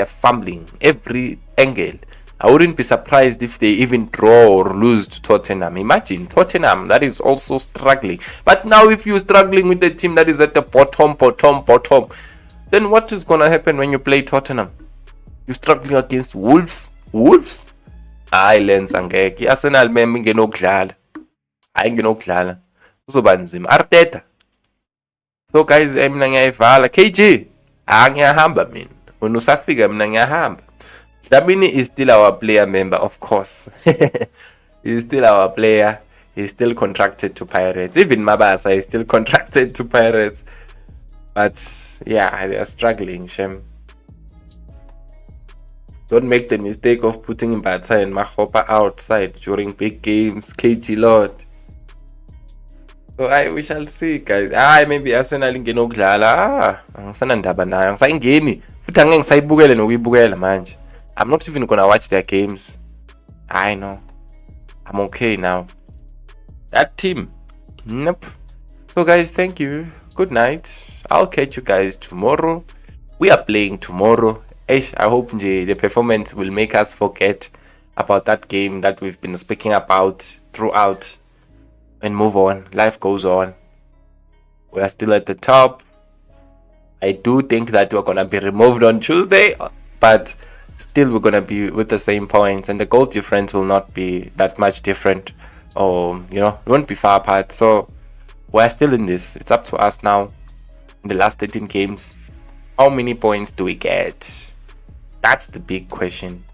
fumbling every angle. I wouldn't be surprised if they even draw or lose to Tottenham. Imagine Tottenham, that is also struggling. But now if you're struggling with the team that is at the bottom, then what is going to happen when you play Tottenham? You're struggling against Wolves. Islands angeke. Arsenal meme ngenokudlala. Ngenokudlala. Kuzoba nzima. Arteta. So guys, mina ngiyayivala. KG. Ngiyahamba mina. Unusafika mina ngiyahamba. Dlamini is still our player, member, of course. He's still our player. He's still contracted to Pirates. Even Mabasa is still contracted to Pirates. But yeah, they are struggling, Shem. Don't make the mistake of putting Mbata and Mahopa outside during big games. KG Lord. So we shall see, guys. Maybe Arsenal ingenokudlala. Angisanandaba nayo. Ngisayingeni. Futhi angeke ngisayibukele nokuyibukela manje. I'm not even gonna watch their games. I know. I'm okay now. That team. Nope. So guys, thank you. Good night. I'll catch you guys tomorrow. We are playing tomorrow. I hope the performance will make us forget about that game that we've been speaking about throughout and move on. Life goes on. We are still at the top. I do think that we're going to be removed on Tuesday, but still we're going to be with the same points and the goal difference will not be that much different, or we won't be far apart. So we're still in this. It's up to us now. In the last 13 games, how many points do we get? That's the big question.